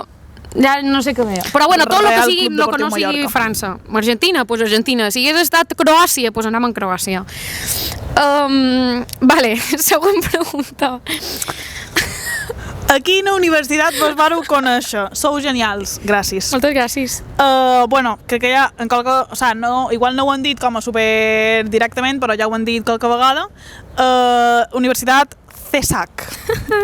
[SPEAKER 1] ja no sé què veure. Però bueno, tot el que sigui, el que no sigui França. Argentina, doncs Argentina. Si hagués estat Croàcia, doncs anem en Croàcia. Vale, següent pregunta.
[SPEAKER 2] A quina universitat vos vareu conèixer? Sou genials, gràcies.
[SPEAKER 1] Moltes gràcies.
[SPEAKER 2] Bueno, crec que ja, o sigui, no, igual no ho han dit com a super directament, però ja ho han dit qualque vegada. Universitat CESAC,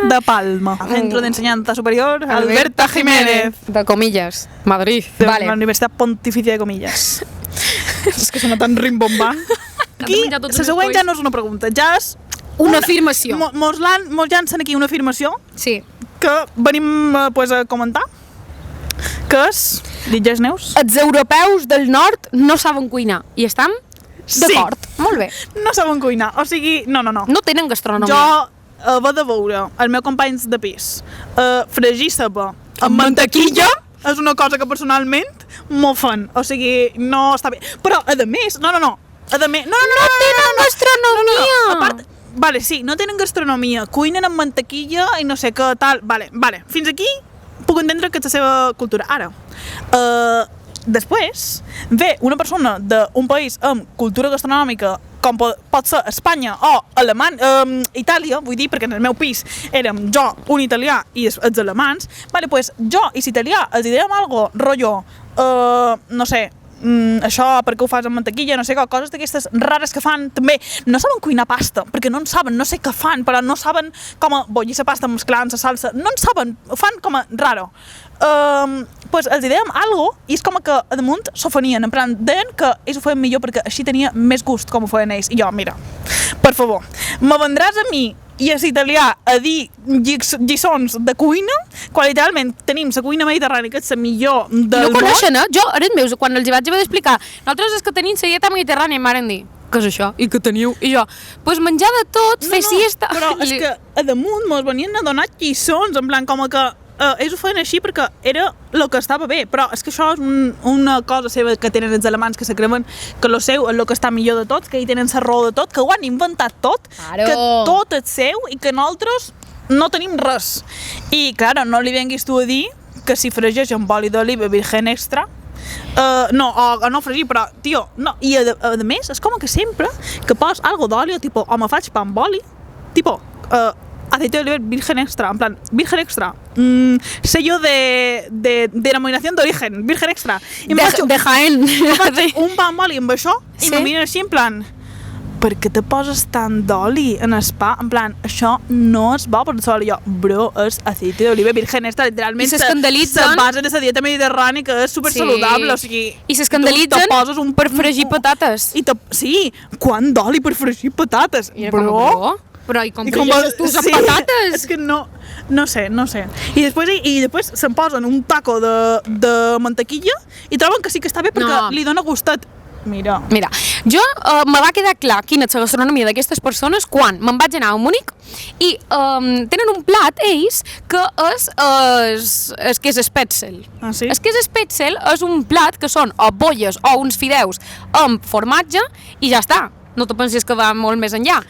[SPEAKER 2] de Palma. Centro de Enseñanza Superior Alberta Jiménez.
[SPEAKER 1] De comillas, Madrid.
[SPEAKER 2] De la Universitat Pontificia de Comillas. És que sona tan rimbombant. Aquí, la següent ja no és una pregunta, ja és...
[SPEAKER 1] Una afirmació.
[SPEAKER 2] Mos llancen aquí una afirmació.
[SPEAKER 1] Sí.
[SPEAKER 2] Que venim a comentar, que és, Lletges Neus?
[SPEAKER 1] Els europeus del nord no saben cuinar, i estem d'acord. Sí. Molt bé.
[SPEAKER 2] No saben cuinar, o sigui, no.
[SPEAKER 1] No tenen gastronomia.
[SPEAKER 2] Jo va de veure els meus companys de pis fregir ceba amb mantequilla és una cosa que personalment m'ofèn, o sigui, no està bé. Però, a més, no tenen gastronomia! A part, vale, sí, no tenen gastronomia, cuinen amb mantequilla i no sé què tal, vale, fins aquí puc entendre que és la seva cultura. Ara, després ve una persona d'un país amb cultura gastronòmica com pot ser Espanya o Itàlia, vull dir, perquè en el meu pis érem jo, un italià i els alemans, vale, pues jo i l'italià els direm algo, rotllo, no sé, això perquè ho fas amb mantequilla, no sé què, coses d'aquestes rares que fan també. No saben cuinar pasta, perquè no en saben, no sé què fan, però no saben com bollir la pasta mesclant la salsa, no en saben, ho fan com a raro. Pues els dèiem algo i és com que a damunt s'ofenien, en plan, deien que ells ho feien millor perquè així tenia més gust com ho feien ells. I jo, mira, per favor, me vendràs a mi i a l'italià a dir lliçons de cuina, quan literalment tenim la cuina mediterrània, que és la millor del món.
[SPEAKER 1] No coneixen, Jo, ara meus, quan els vaig haver d'explicar, nosaltres és que tenim la dieta mediterrània, i m'han dit, què és això? I què teniu? I jo, doncs menjar de tot, fer siesta...
[SPEAKER 2] Però és que a damunt mos venien a donar lliçons, en plan, com que ells ho feien així perquè era el que estava bé, però és que això és una cosa seva que tenen els alemans, que se creuen que el seu és el que està millor de tot, que hi tenen la raó de tot, que ho han inventat tot, que tot és seu i que nosaltres no tenim res. I, clar, no li venguis tu a dir que si fregeix amb oli d'oliva virgen extra No, o no fregir, però, tio, no. I a més, és com que sempre que pos algo d'oli, tipo, o me faig pa amb oli, tipo, aceite de oliva virgen extra, en plan, virgen extra, sello de denominación de origen, virgen extra. I
[SPEAKER 1] de Jaén.
[SPEAKER 2] Me faig un pa amb oli amb això i me miren així en plan, per què te poses tant d'oli en el pa? En plan, això no és bo per sol. Jo, bro, és aceite d'oliva virgen extra, literalment
[SPEAKER 1] se basa
[SPEAKER 2] de la dieta mediterrània, que és super saludable, o sigui...
[SPEAKER 1] I s'escandalitzen per fregir patates.
[SPEAKER 2] Sí, quant d'oli per fregir patates, bro?
[SPEAKER 1] Però i com fregeixes tu les patates?
[SPEAKER 2] És que no sé. I després se'n posen un taco de mantequilla i troben que sí que està bé perquè li dona gustet. Mira,
[SPEAKER 1] jo me va quedar clar quina és la gastronomia d'aquestes persones quan me'n vaig anar a Múnich i tenen un plat, ells, que és que és Spätzle.
[SPEAKER 2] Ah, sí?
[SPEAKER 1] És que és Spätzle és un plat que són o bolles o uns fideus amb formatge i ja està. No te pensis que va molt més enllà.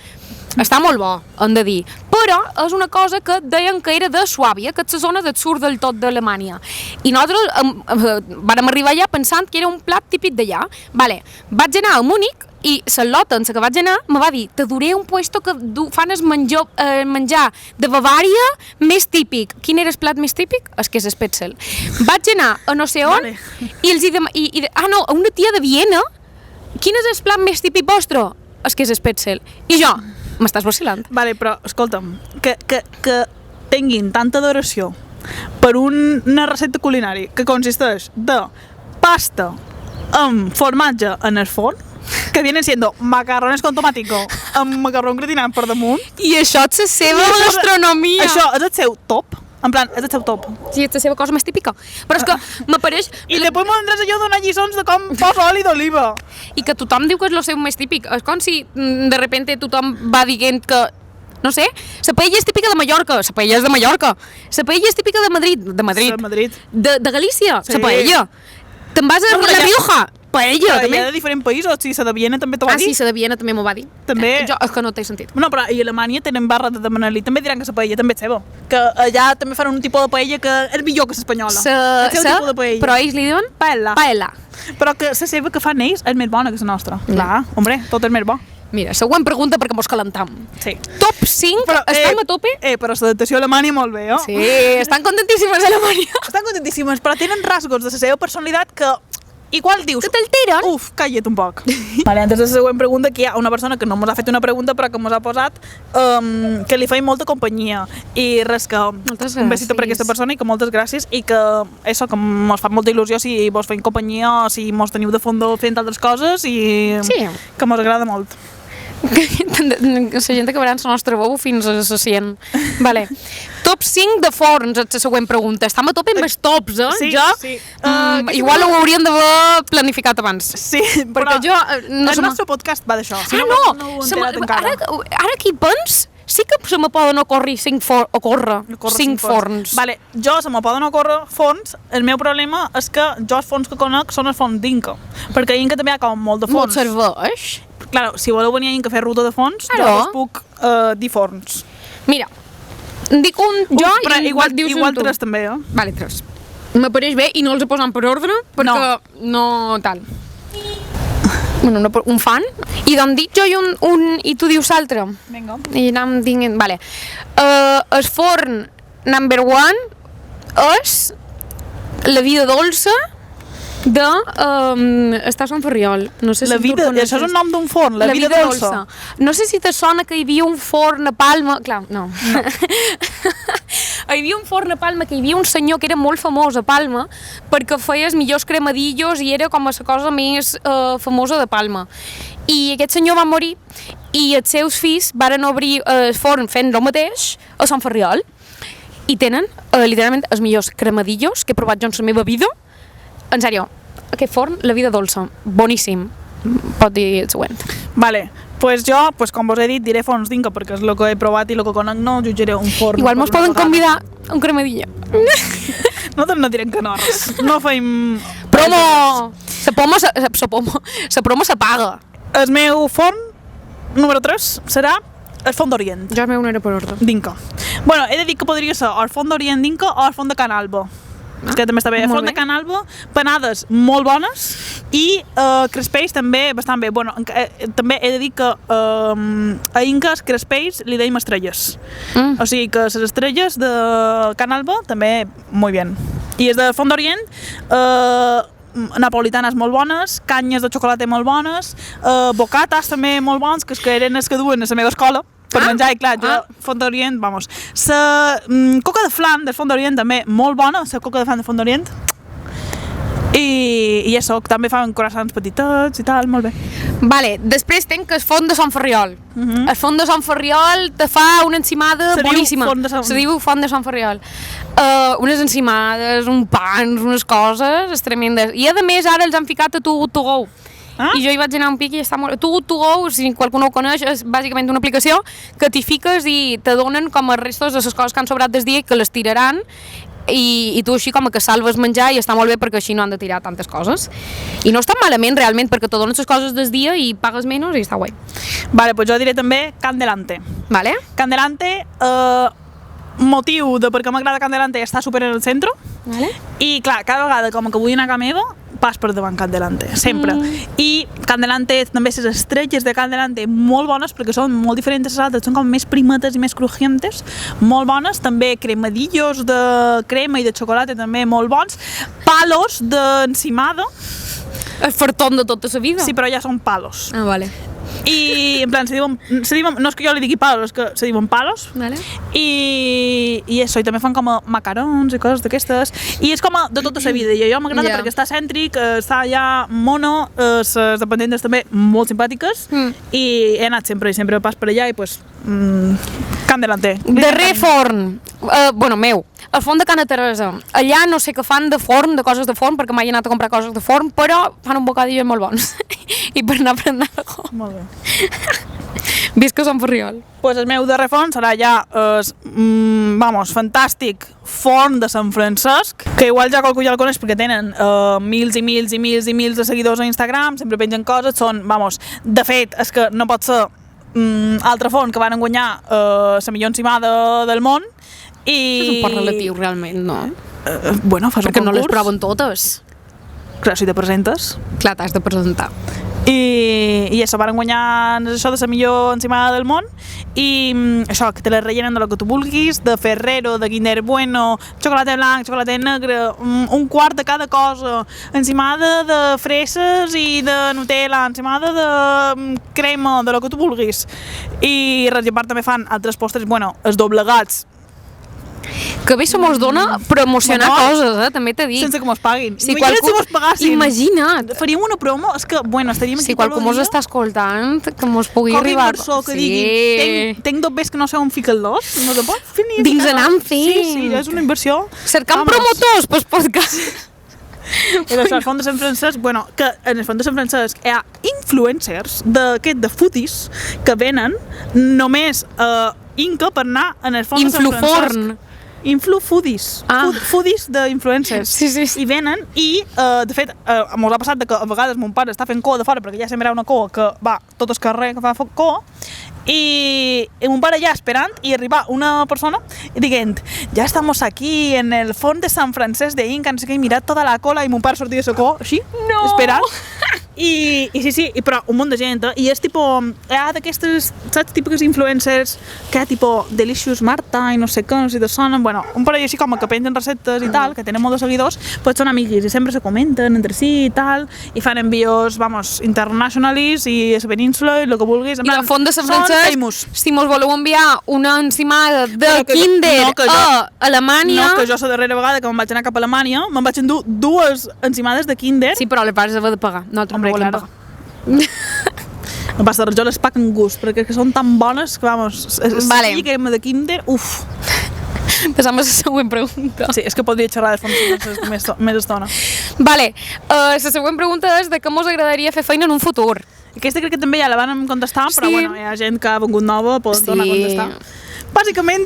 [SPEAKER 1] Està molt bo, hem de dir. Però és una cosa que deien que era de Suàbia, que és la zona del sud del tot d'Alemanya. I nosaltres vàrem arribar allà pensant que era un plat típic d'allà. Vale, vaig anar a Múnich i la lota en la que vaig anar me va dir: te duré un puesto que fan el menjar de Bavària més típic. Quin era el plat més típic? És que és Spätzle. Vaig anar a no sé on i els no, a una tia de Viena. Quin és el plat més típic vostre? És que és Spätzle. I jo, m'estàs vacil·lant.
[SPEAKER 2] Vale, però, escolta'm, que tinguin tanta adoració per una recepta culinària que consisteix de pasta amb formatge en el forn, que vienen siendo macarrones con tomatico amb macarrón gratinat per damunt.
[SPEAKER 1] I això és la seva gastronomia.
[SPEAKER 2] Això és el seu top. En plan, és el seu top.
[SPEAKER 1] Sí, és la seva cosa més típica. Però és que m'apareix...
[SPEAKER 2] I després m'ho vendràs allò donar lliçons de com posa oli d'oliva.
[SPEAKER 1] I que tothom diu que és el seu més típic. És com si de repente tothom va dient que... No sé, la paella és típica de Mallorca, la paella és de Mallorca. La paella és típica de Madrid. De Galícia, la paella. Te'n vas a La Rioja, paella, també.
[SPEAKER 2] De diferents països, sí, la de Viena també t'ho va dir.
[SPEAKER 1] Ah, sí, la de Viena també m'ho va dir.
[SPEAKER 2] També...
[SPEAKER 1] Jo, és que no té sentit.
[SPEAKER 2] No, però i a Alemanya tenen barra de Manelí, també diran que la paella també és seva. Que allà també fan un tipus de paella que és millor que l'espanyola. El seu tipus de paella.
[SPEAKER 1] Però ells li diuen paella.
[SPEAKER 2] Però que la seva que fan ells és més bona que la nostra. Clar, hombre, tot és més bo.
[SPEAKER 1] Mira, següent pregunta perquè mos calentam.
[SPEAKER 2] Sí.
[SPEAKER 1] Top 5, però, estem a tope?
[SPEAKER 2] Però l'adaptació a Alemanya molt bé, oh?
[SPEAKER 1] Sí, estan contentíssimes a Alemanya.
[SPEAKER 2] Estan contentíssimes, però tenen rasgos de la seva personalitat que igual dius...
[SPEAKER 1] Que t'alteren?
[SPEAKER 2] Uf, calla't un poc. Vale, antes de la següent pregunta, que hi ha una persona que no mos ha fet una pregunta, però que mos ha posat que li feim molta companyia. I res, que un besito per aquesta persona i que moltes gràcies i que això, que mos fa molta il·lusió si vos feim companyia o si mos teniu de fons fent altres coses i que mos agrada molt.
[SPEAKER 1] La gent acabarà en la nostra bou fins a la 100. Vale. Top 5 de forns, és la següent pregunta. Estem a tope amb els tops, eh?
[SPEAKER 2] Sí,
[SPEAKER 1] jo,
[SPEAKER 2] sí.
[SPEAKER 1] Igual ho hauríem d'haver planificat abans.
[SPEAKER 2] Sí,
[SPEAKER 1] perquè jo...
[SPEAKER 2] el nostre podcast va d'això.
[SPEAKER 1] Si no ho he enterat encara. Ara que hi pens, sí que se me poden ocórrer 5 forns.
[SPEAKER 2] Vale, jo se me poden ocórrer forns. El meu problema és que jo els forns que conec són els forns d'Inca. Perquè a Inca també hi ha com molt de forns.
[SPEAKER 1] Molt serveix.
[SPEAKER 2] Claro, si voleu venir a Inca a fer ruta de forns, jo us puc dir forns.
[SPEAKER 1] Mira, dic un jo
[SPEAKER 2] però
[SPEAKER 1] i
[SPEAKER 2] igual 3 també, eh?
[SPEAKER 1] Vale, 3. M'apareix bé i no els he posat per ordre perquè no tal. Bueno, un fan. I doncs dic jo i tu dius l'altre.
[SPEAKER 2] Vinga.
[SPEAKER 1] I anem dient... Vale. El forn number 1 és la vida dolça de està a Sant Ferriol. No sé si
[SPEAKER 2] això és un nom d'un forn, la vida dolça.
[SPEAKER 1] No sé si te sona que hi havia un forn a Palma... Clar, no. Hi havia un forn a Palma, que hi havia un senyor que era molt famós a Palma perquè feia els millors cremadillos i era com la cosa més famosa de Palma. I aquest senyor va morir i els seus fills varen obrir el forn fent el mateix a Sant Ferriol i tenen literalment els millors cremadillos que he provat jo en la meva vida. En sèrio, aquest forn, la vida dolça, boníssim. Pot dir el següent.
[SPEAKER 2] Vale, pues jo, com vos he dit, diré forns d'Inca perquè és el que he provat i el que conec no jutjaré un forn.
[SPEAKER 1] Igual mos poden convidar a un cremadillo.
[SPEAKER 2] Nosaltres no direm que no, no feim...
[SPEAKER 1] Promo! La promo s'apaga.
[SPEAKER 2] El meu forn, número 3, serà el Font d'Orient.
[SPEAKER 1] Jo el meu no era per ordre.
[SPEAKER 2] D'Inca. Bueno, he de dir que podria ser el Font d'Orient d'Inca o el Font de Can Alba. que també està bé. Font de Can Alba, panades molt bones i crespells també bastant bé. Bueno, també he de dir que a Inca crespells li deim estrelles. O sigui que les estrelles de Can Alba també molt bé. I és de Font d'Orient, napolitanes molt bones, canyes de xocolata molt bones, bocatas també molt bons, que eren els que duen a la meva escola per menjar, i clar, jo, Font d'Orient, vamos. La coca de flan del Font d'Orient també molt bona, la coca de flan de Font d'Orient. I això, també fan croissants petitets i tal, molt bé.
[SPEAKER 1] Vale, després tenc el Font de Sant Ferriol. El Font de Sant Ferriol te fa una encimada boníssima. Se diu Font de Sant Ferriol. Unes encimades, un pans, unes coses tremendes. I a més ara els han ficat a Too Good To Go. I jo hi vaig anar un pic i està molt... Too Good To Go, si qualcú no ho coneix, és bàsicament una aplicació que t'hi fiques i te donen com a restos de les coses que han sobrat des dia i que les tiraran i tu així com que salves menjar i està molt bé perquè així no han de tirar tantes coses. I no està malament realment perquè te donen les coses des dia i pagues menys i està guai.
[SPEAKER 2] Vale, doncs jo diré també Candelante.
[SPEAKER 1] Vale.
[SPEAKER 2] Candelante, motiu de per què m'agrada Candelante està super en el centre.
[SPEAKER 1] Vale.
[SPEAKER 2] I clar, cada vegada com que vull anar a casa meva pas per davant Candelante, sempre. I Candelante, també les estrelles de Candelante molt bones perquè són molt diferents de les altres, són com més primetes i més crujientes, molt bones, també cremadillos de crema i de xocolata també molt bons, palos d'encimada.
[SPEAKER 1] El fartón de tota la vida.
[SPEAKER 2] Sí, però ja són palos.
[SPEAKER 1] Ah, vale.
[SPEAKER 2] I en plan, se diuen, no és que jo li digui palos, és que se diuen palos.
[SPEAKER 1] Vale.
[SPEAKER 2] I això, i també fan com a macarons i coses d'aquestes. I és com a de tota la vida. I jo m'agrada perquè està cèntric, està allà mono, les dependentes també molt simpàtiques, i he anat sempre i sempre pas per allà i pues Candelante.
[SPEAKER 1] Darrer forn, bueno, meu, el forn de Cana Teresa. Allà no sé què fan de forn, de coses de forn, perquè mai he anat a comprar coses de forn, però fan un bocadillo molt bons. I per anar a prendre algo.
[SPEAKER 2] Molt bé.
[SPEAKER 1] Visca Sant Ferriol.
[SPEAKER 2] Pues el meu darrer forn serà ja vamos, fantàstic forn de Sant Francesc, que igual ja qualcú ja el coneix perquè tenen mils i mils i mils i mils de seguidors a Instagram, sempre pengen coses, són, vamos, de fet, és que no pot ser altre forn que van guanyar la millor encimada del món. I...
[SPEAKER 1] És un poc relatiu, realment, no?
[SPEAKER 2] Bueno, fas un concurs.
[SPEAKER 1] Perquè no les proven totes.
[SPEAKER 2] Clar, si te presentes.
[SPEAKER 1] Clar, t'has de presentar.
[SPEAKER 2] I això, van guanyar això de la millor encimada del món i això, que te la rellenen de lo que tu vulguis, de Ferrero, de Kinder Bueno, xocolata blanc, xocolata negre, un quart de cada cosa, encimada de fresses i de Nutella, encimada de crema, de lo que tu vulguis. I res, i a part també fan altres postres, bueno, els doblegats.
[SPEAKER 1] Que bé se mos dona promocionar coses, també t'he dit.
[SPEAKER 2] Sense que mos paguin.
[SPEAKER 1] Si qualcú...
[SPEAKER 2] mos pagassin.
[SPEAKER 1] Imagina't.
[SPEAKER 2] Faríem una promo, és que, bueno, estaríem aquí
[SPEAKER 1] si qualcú mos està escoltant, que mos pugui arribar...
[SPEAKER 2] Corri que diguin, tenc dobbers que no sé on fica el dos, no te pot fer ni...
[SPEAKER 1] Dins anar en fi.
[SPEAKER 2] Sí, és una inversió.
[SPEAKER 1] Cercant promotors pels podcasts.
[SPEAKER 2] I això, el Font de Sant Francesc, bueno, que en el Font de Sant Francesc hi ha influencers de foodies que venen només Inca per anar en el Font de Sant Francesc. Influ-foodies. Foodies d'influencers.
[SPEAKER 1] Sí.
[SPEAKER 2] I venen i, de fet, mos ha passat que a vegades mon pare està fent cua de fora perquè ja sempre hi ha una cua que va tot el carrer que fa cua y mon pare allà esperant i arriba una persona i dient, ja estamos aquí en el Font de Sant Francesc de Inca, no sé què, i mirat tota la cola i mon pare sortia de socó, així, esperant. I sí, però un munt de gent, i és tipo, hi ha d'aquestes, saps, típiques influencers que hi ha tipo Delicious Marta i no sé què, no sé si te sonen, bueno, un parell així com que pengen receptes i tal, que tenen molts de seguidors, pues són amiguis i sempre se comenten entre si i tal, i fan envios, vamos, internationalis i a la península i el que vulguis.
[SPEAKER 1] I el Font de Sant Francesc, si mos voleu enviar una encimada de Kinder a Alemanya...
[SPEAKER 2] No, que jo la darrera vegada que me'n vaig anar cap a Alemanya, me'n vaig endur 2 encimades de Kinder.
[SPEAKER 1] Sí, però les vas haver de pagar. Nosaltres no volem pagar.
[SPEAKER 2] No passa res, jo les pago en gust, perquè són tan bones que, vamos,
[SPEAKER 1] vale.
[SPEAKER 2] Sí, crema de Kinder, uf.
[SPEAKER 1] Passam a la següent pregunta.
[SPEAKER 2] Sí, és que podria xerrar de fons més estona.
[SPEAKER 1] Vale, la següent pregunta és de què mos agradaria fer feina en un futur.
[SPEAKER 2] Aquesta crec que també ja la van contestar, però bueno, hi ha gent que ha vengut nova, poden tornar a contestar. Bàsicament,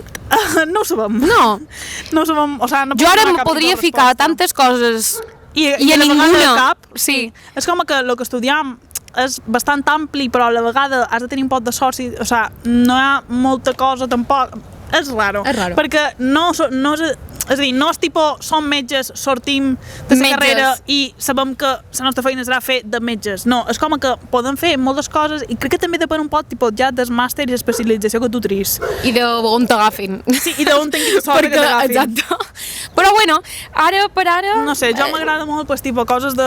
[SPEAKER 2] no ho sabem. No ho sabem, o sigui, no
[SPEAKER 1] jo ara em podria ficar tantes coses i a ninguna.
[SPEAKER 2] Cap,
[SPEAKER 1] sí.
[SPEAKER 2] És com que el que estudiem és bastant ampli, però a la vegada has de tenir un poc de sort, o sigui, no hi ha molta cosa tampoc. És raro.
[SPEAKER 1] És raro.
[SPEAKER 2] Perquè no és És a dir, no és tipus, som metges, sortim de la carrera i sabem que la nostra feina serà fer de metges. No, és com que podem fer moltes coses i crec que també depèn un poc tipus, ja del màster i l'especialització que tu tris.
[SPEAKER 1] I d'on t'agafin.
[SPEAKER 2] Sí, i d'on tinguis la sort que t'agafin.
[SPEAKER 1] Exacte. Però bueno, ara per ara...
[SPEAKER 2] No sé, jo m'agrada molt pues, tipus, coses de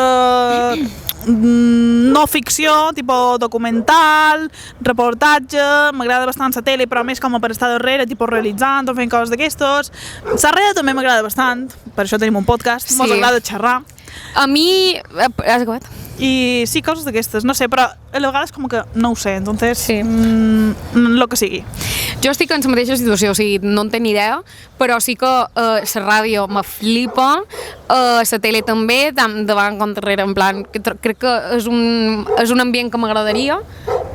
[SPEAKER 2] no ficció, tipus documental, reportatge, m'agrada bastant la tele, però més com per estar darrere, tipus realitzant o fent coses d'aquestos. La ràdio també m'agrada bastant, per això tenim un podcast, sí. Mos agrada xerrar.
[SPEAKER 1] A mi... Has acabat?
[SPEAKER 2] I sí, coses d'aquestes, no sé, però a vegades com que no ho sé, entonces,
[SPEAKER 1] sí.
[SPEAKER 2] Lo que sigui.
[SPEAKER 1] Jo estic en la mateixa situació, o sigui, no en tenc ni idea, però sí que la ràdio me flipa, la tele també, davant com darrere, en plan, crec que és un ambient que m'agradaria,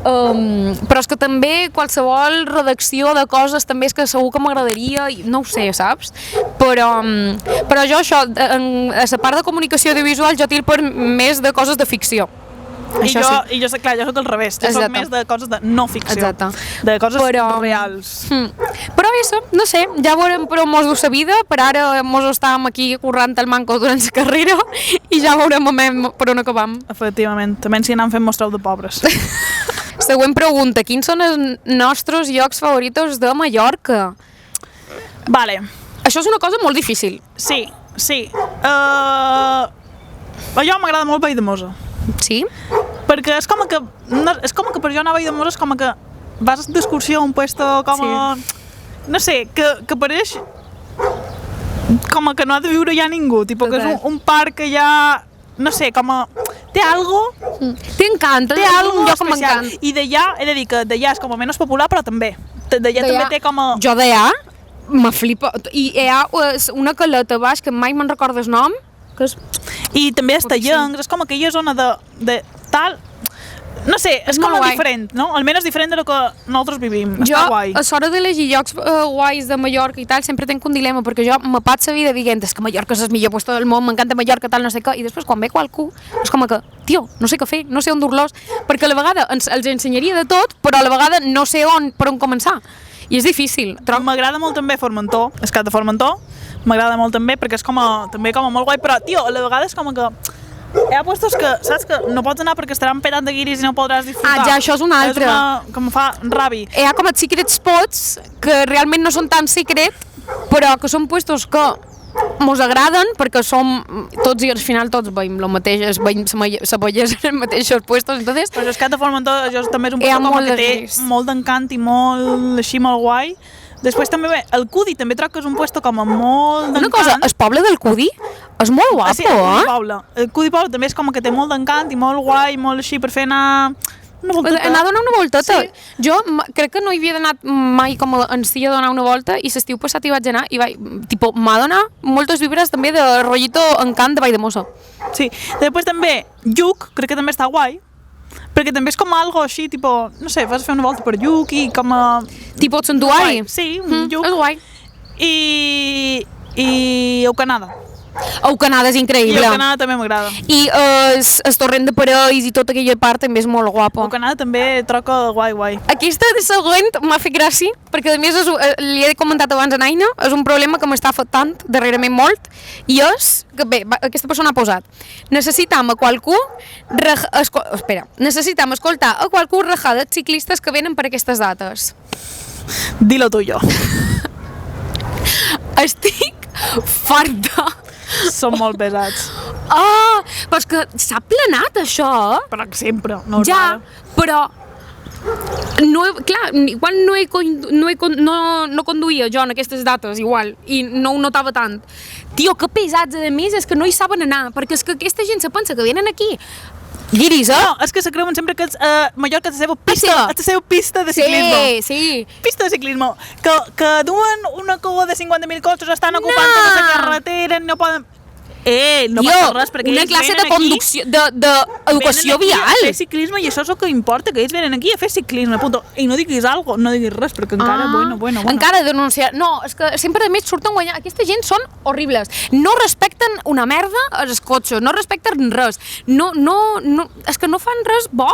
[SPEAKER 1] però és que també qualsevol redacció de coses també és que segur que m'agradaria, no ho sé, saps? Però jo això, a la part de comunicació audiovisual jo tiro per més de coses de ficció.
[SPEAKER 2] I jo soc al revés, jo soc més de coses de no ficció.
[SPEAKER 1] Exacte.
[SPEAKER 2] De coses reals.
[SPEAKER 1] Però això, no sé, ja veurem per on mos du la vida, per ara mos estàvem aquí currant el manco durant la carrera i ja veurem per on acabam.
[SPEAKER 2] Efectivament, també si anem fent mostrau de pobres.
[SPEAKER 1] Següent pregunta, quins són els nostres llocs favoritos de Mallorca?
[SPEAKER 2] Vale.
[SPEAKER 1] Això és una cosa molt difícil.
[SPEAKER 2] Sí. A jo m'agrada molt Valldemossa.
[SPEAKER 1] Sí?
[SPEAKER 2] Perquè és com que per jo anar a Valldemossa és com que vas d'excursió a un puesto com a... No sé, que pareix com que no ha de viure ja ningú, tipus que és un parc que ja... No sé, com a... Té algo...
[SPEAKER 1] T'encanta,
[SPEAKER 2] té algo especial. I d'allà, he de dir que d'allà és com a menys popular, però també. D'allà també té com a...
[SPEAKER 1] Jo d'allà me flipa. I hi ha una caleta baix que mai me'n recordo el nom, que és...
[SPEAKER 2] I també és Tallencs, és com aquella zona de tal... No sé, és com diferent, no? Almenys diferent del que nosaltres vivim. Està guai.
[SPEAKER 1] Jo, a l'hora d'elegir llocs guais de Mallorca i tal, sempre tenc un dilema, perquè jo me passo la vida dient que Mallorca és el millor lloc del món, m'encanta Mallorca, tal, no sé què, i després quan ve qualcú, és com que, tio, no sé què fer, no sé on dur-los, perquè a la vegada els ensenyaria de tot, però a la vegada no sé per on començar. I és difícil.
[SPEAKER 2] M'agrada molt també Formentor, el Cap de Formentor, m'agrada molt també, perquè és també com molt guai, però, tio, a la vegada és com que... Hi ha puestos que, saps, que no pots anar perquè estaran petant de guiris i no podràs disfrutar.
[SPEAKER 1] Ja, això és una altra.
[SPEAKER 2] Que em fa rabi.
[SPEAKER 1] Hi ha com els secret spots que realment no són tan secret, però que són puestos que mos agraden perquè som tots i al final tots veiem el mateix, veiem la bellesa en els mateixos puestos, entonces...
[SPEAKER 2] Però el Cap de Formentor també és un puesto com que té molt d'encant i molt així molt guai. Després també el Cudi, també trobo que és un puesto com a molt d'encant.
[SPEAKER 1] Una cosa, el poble del Cudi és molt guapo,
[SPEAKER 2] sí, el Cudi Poble també és com que té molt d'encant i molt guai, molt així per fer anar una volteta.
[SPEAKER 1] Anar a donar una volteta.
[SPEAKER 2] Sí.
[SPEAKER 1] Jo crec que no hi havia anat mai com en si a donar una volta i l'estiu passat hi vaig anar i m'ha donat moltes vibres també de rotllito encant de Valldemossa.
[SPEAKER 2] Sí, després també Lluc, crec que també està guai. Perquè també és com algo així, no sé, vas a fer una volta per Lluc i com a...
[SPEAKER 1] Tipo santuari?
[SPEAKER 2] Sí, Lluc.
[SPEAKER 1] És guai.
[SPEAKER 2] I Eucanada.
[SPEAKER 1] Eucanada és increïble.
[SPEAKER 2] I Eucanada també m'agrada.
[SPEAKER 1] I el torrent de Parells i tota aquella part també és molt guapo.
[SPEAKER 2] Eucanada també troca guai.
[SPEAKER 1] Aquesta de següent m'ha fet gràcia, perquè a més li he comentat abans a Naina, és un problema que m'està afectant darrerament molt, i és que, bé, aquesta persona ha posat, necessitam escoltar a qualcú rajar dels ciclistes que venen per aquestes dates.
[SPEAKER 2] Dilo tu jo.
[SPEAKER 1] Estic farta.
[SPEAKER 2] Són molt pesats.
[SPEAKER 1] Però és que s'ha planat això.
[SPEAKER 2] Però sempre. No
[SPEAKER 1] ja, però... Clar, igual no conduïa jo en aquestes dates, igual, i no ho notava tant. Tio, que pesats, a més, és que no hi saben anar, perquè és que aquesta gent se pensa que venen aquí guiris,
[SPEAKER 2] No, és que se creuen sempre que Mallorca és la seva pista de ciclisme.
[SPEAKER 1] Sí.
[SPEAKER 2] Pista de ciclisme. Que duen una cua de 50.000 cotxes, estan ocupant tota la carretera, no poden... No passa res, perquè
[SPEAKER 1] una classe de conducció, d'educació vial.
[SPEAKER 2] A fer ciclisme, i això és el que importa, que ells venen aquí a fer ciclisme, punto. I no diguis no diguis res, perquè encara, bueno.
[SPEAKER 1] Encara denunciar. No, és que sempre a més surten guanyant. Aquesta gent són horribles. No respecten una merda els cotxes, no respecten res. No, és que no fan res bo.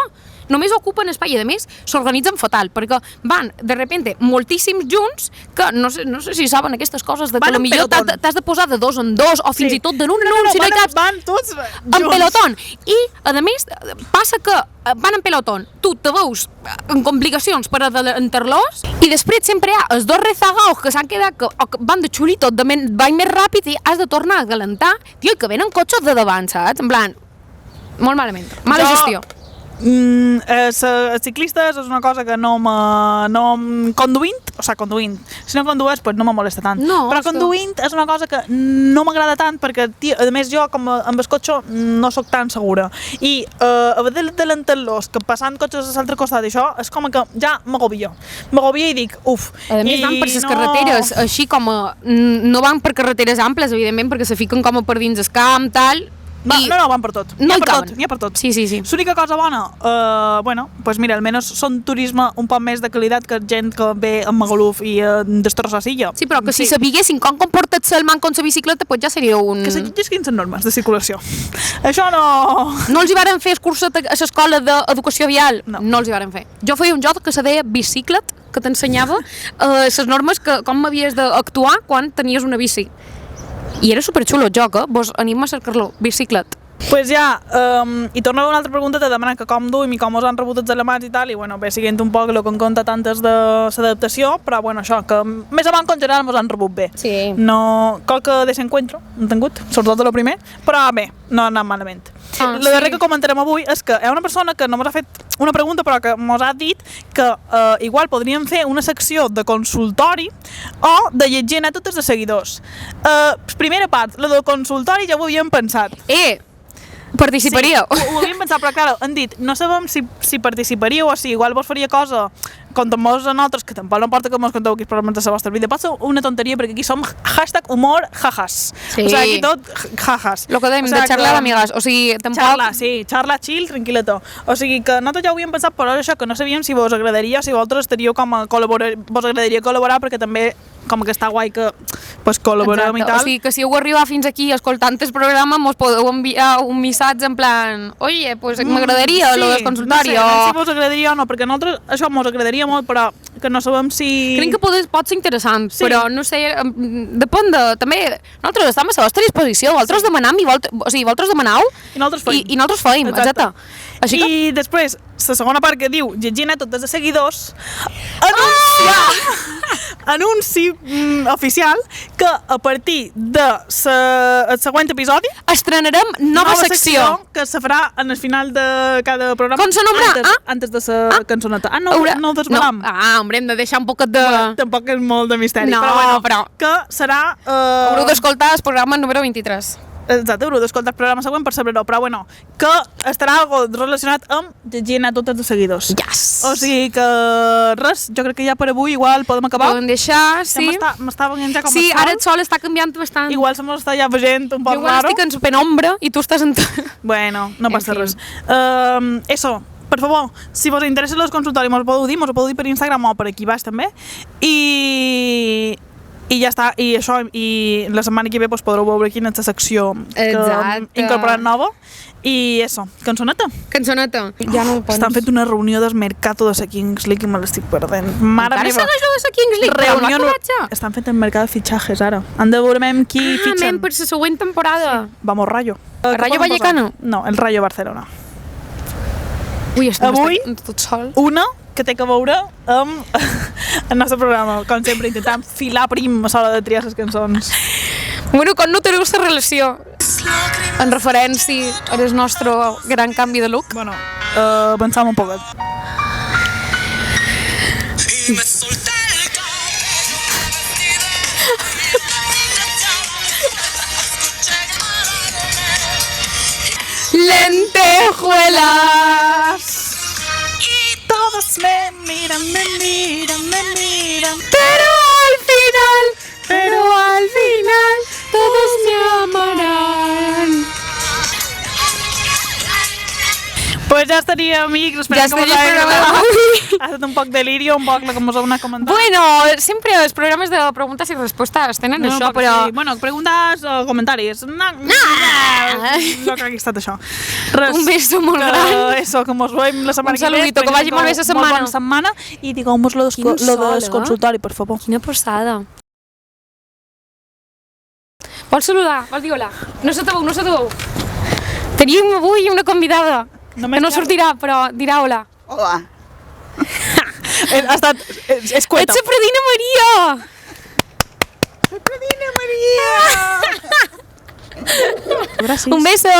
[SPEAKER 1] només ocupen espai i a més s'organitzen fatal, perquè van de repente moltíssims junts que no sé si saben aquestes coses de que potser t'has de posar de dos en dos o fins i tot de un en un si no hi caps.
[SPEAKER 2] Van tots junts.
[SPEAKER 1] En pelotón. I a més passa que van en pelotón, tu te veus en complicacions per adelantar-los i després sempre hi ha els dos rezagaos que s'han quedat que van de xulito, van més ràpid i has de tornar a adelantar, tio, que venen cotxes de davant, saps? En plan, molt malament, mala gestió.
[SPEAKER 2] Els ciclistes és una cosa que conduint, si no condueix pues no me molesta tant, però conduint és una cosa que no m'agrada tant perquè, tio, a més jo com amb el cotxe no sóc tan segura i haver d'adelantar-los que passant cotxes a l'altre costat d'això és com que ja m'agobio i dic uf.
[SPEAKER 1] A més van per les carreteres així com no van per carreteres amples evidentment perquè se fiquen com per dins el camp tal.
[SPEAKER 2] No, van per tot.
[SPEAKER 1] No
[SPEAKER 2] hi ha per tot.
[SPEAKER 1] Sí.
[SPEAKER 2] L'única cosa bona, pues mira, almenys són turisme un poc més de qualitat que gent que ve amb Magaluf i destrossa Silla.
[SPEAKER 1] Sí, però que si sabiguessin com comportar-se el man con la bicicleta, pues ja seria un...
[SPEAKER 2] Que se llegeixin les normes de circulació. Això no...
[SPEAKER 1] No els hi varen fer curset a l'escola d'educació vial? No els hi varen fer. Jo feia un joc que se deia Biciclet, que t'ensenyava les normes que com havies d'actuar quan tenies una bici. I era superxulo el joc, Vos anem a cercar-lo, Biciclet.
[SPEAKER 2] Pues ja, i tornava una altra pregunta, te demanen que com duim i com us han rebut els alemans i tal, i bueno, bé, siguent un poc el que en compte tantes de l'adaptació, però bueno, això, que més avant que en general mos han rebut bé.
[SPEAKER 1] Sí.
[SPEAKER 2] No, qualque desencuentro han tingut, sobretot de lo primer, però bé, no ha anat malament. Lo darrer que comentarem avui és que hi ha una persona que no mos ha fet una pregunta però que mos ha dit que igual podríem fer una secció de consultori o de llegir anècdotes de seguidors. Primera part, la del consultori ja ho havíem pensat.
[SPEAKER 1] Participaríeu?
[SPEAKER 2] Sí, ho havíem pensat, però clar, han dit, no sabem si participaríeu o si igual vos faria cosa contem-vos a nosaltres, que tampoc no importa que mos conteu quins problemes de la vostra vida. Pot ser una tonteria, perquè aquí som #humor jajas.
[SPEAKER 1] Sí.
[SPEAKER 2] O sigui, aquí tot jajas.
[SPEAKER 1] Lo que dèiem, de xarlar d'amigues. O sigui, tampoc...
[SPEAKER 2] Xarla chill, tranquil·leto. O sigui, que nosaltres ja ho havíem pensat, però això, que no sabíem si vos agradaria, si vosaltres estaríeu com a col·laborar, vos agradaria col·laborar, perquè també com que està guai que pues, col·laborem i tal.
[SPEAKER 1] O sigui, que si heu arribat fins aquí escoltant el programa, mos podeu enviar un missatge en plan oye, pues m'agradaria lo del consultori.
[SPEAKER 2] No sé si vos agradaria o no, perquè a nosaltres això mos agradaria molt, però que no sabem si...
[SPEAKER 1] Crec que pot ser interessant, però no sé, depèn de... També, nosaltres estem a la vostra disposició, vosaltres demanam i vosaltres demanau i nosaltres feim, exacte. Així que...
[SPEAKER 2] I després, la segona part que diu llegir anècdotes de seguidors, anunci oficial que a partir del següent episodi
[SPEAKER 1] estrenarem nova secció
[SPEAKER 2] que se farà en el final de cada programa.
[SPEAKER 1] Com se nombrà?
[SPEAKER 2] Antes de la cançoneta. No ho desvelam.
[SPEAKER 1] Hombre, hem de deixar un poquet de...
[SPEAKER 2] Tampoc és molt de misteri,
[SPEAKER 1] però
[SPEAKER 2] que serà...
[SPEAKER 1] Haureu d'escoltar el programa número 23.
[SPEAKER 2] Exacte, haureu d'escoltar el programa següent per saber-ho, però bueno, que estarà algo relacionat amb llegir anècdotes de seguidors.
[SPEAKER 1] Yes!
[SPEAKER 2] O sigui que res, jo crec que ja per avui igual podem acabar.
[SPEAKER 1] Podem deixar, sí.
[SPEAKER 2] M'està venint ja com
[SPEAKER 1] sí, ara el sol està canviant bastant.
[SPEAKER 2] Igual se m'està ja veient un poc raro.
[SPEAKER 1] Jo igual estic en penombra i tu estàs en...
[SPEAKER 2] Bueno, no passa res. Eso, per favor, si vos interessen els consultoris, mos ho podeu dir per Instagram o per aquí baix també. I ja està, i això, i la setmana que ve pues, podreu veure quina és la secció que incorporem nova. I això, cançoneta.
[SPEAKER 1] Ja no ho pots.
[SPEAKER 2] Estan fent una reunió del Mercato de la Kings League i me l'estic perdent. Mare meva.
[SPEAKER 1] Encara segueix lo de la Kings League?
[SPEAKER 2] Reunió... Estan fent el mercat de fitxatges ara. Han de veure qui fitxen.
[SPEAKER 1] Per la següent temporada.
[SPEAKER 2] Sí. Vamos, Rayo.
[SPEAKER 1] El Rayo Vallecano?
[SPEAKER 2] No, el Rayo Barcelona.
[SPEAKER 1] Ui,
[SPEAKER 2] avui,
[SPEAKER 1] tot sol.
[SPEAKER 2] Una que té que veure amb el nostre programa, com sempre, intentant filar prim a l'hora de triar les cançons.
[SPEAKER 1] Bueno, com no teniu la relació en referència al nostre gran canvi de look?
[SPEAKER 2] Bueno, pensam un poquet.
[SPEAKER 1] Lentejuelas
[SPEAKER 2] y todos me miran,
[SPEAKER 1] pero al final todos me amarán.
[SPEAKER 2] Pues ja estaria, amics, esperem que us hagi agradat. Ha estat un poc deliri, un poc el que mos heu anat comentant.
[SPEAKER 1] Bueno, sempre els programes de preguntes i respostes tenen això, però...
[SPEAKER 2] Sí. Bueno, preguntes o comentaris. No crec que ha estat això. Res,
[SPEAKER 1] Un beso molt gran.
[SPEAKER 2] Eso, que mos veiem la setmana
[SPEAKER 1] Un saludito, que vagi molt bé la setmana.
[SPEAKER 2] Molt bona setmana i digueu-nos lo del consultori, per favor.
[SPEAKER 1] Quina passada. Vols saludar? Vols dir hola? No s'atabou. Tenim avui una convidada, que no sortirà, però dirà hola.
[SPEAKER 3] Hola.
[SPEAKER 2] Ha estat... És cueta.
[SPEAKER 1] Ets la Predina Maria!
[SPEAKER 3] Predina Maria!
[SPEAKER 2] Gràcies.
[SPEAKER 1] Un beso!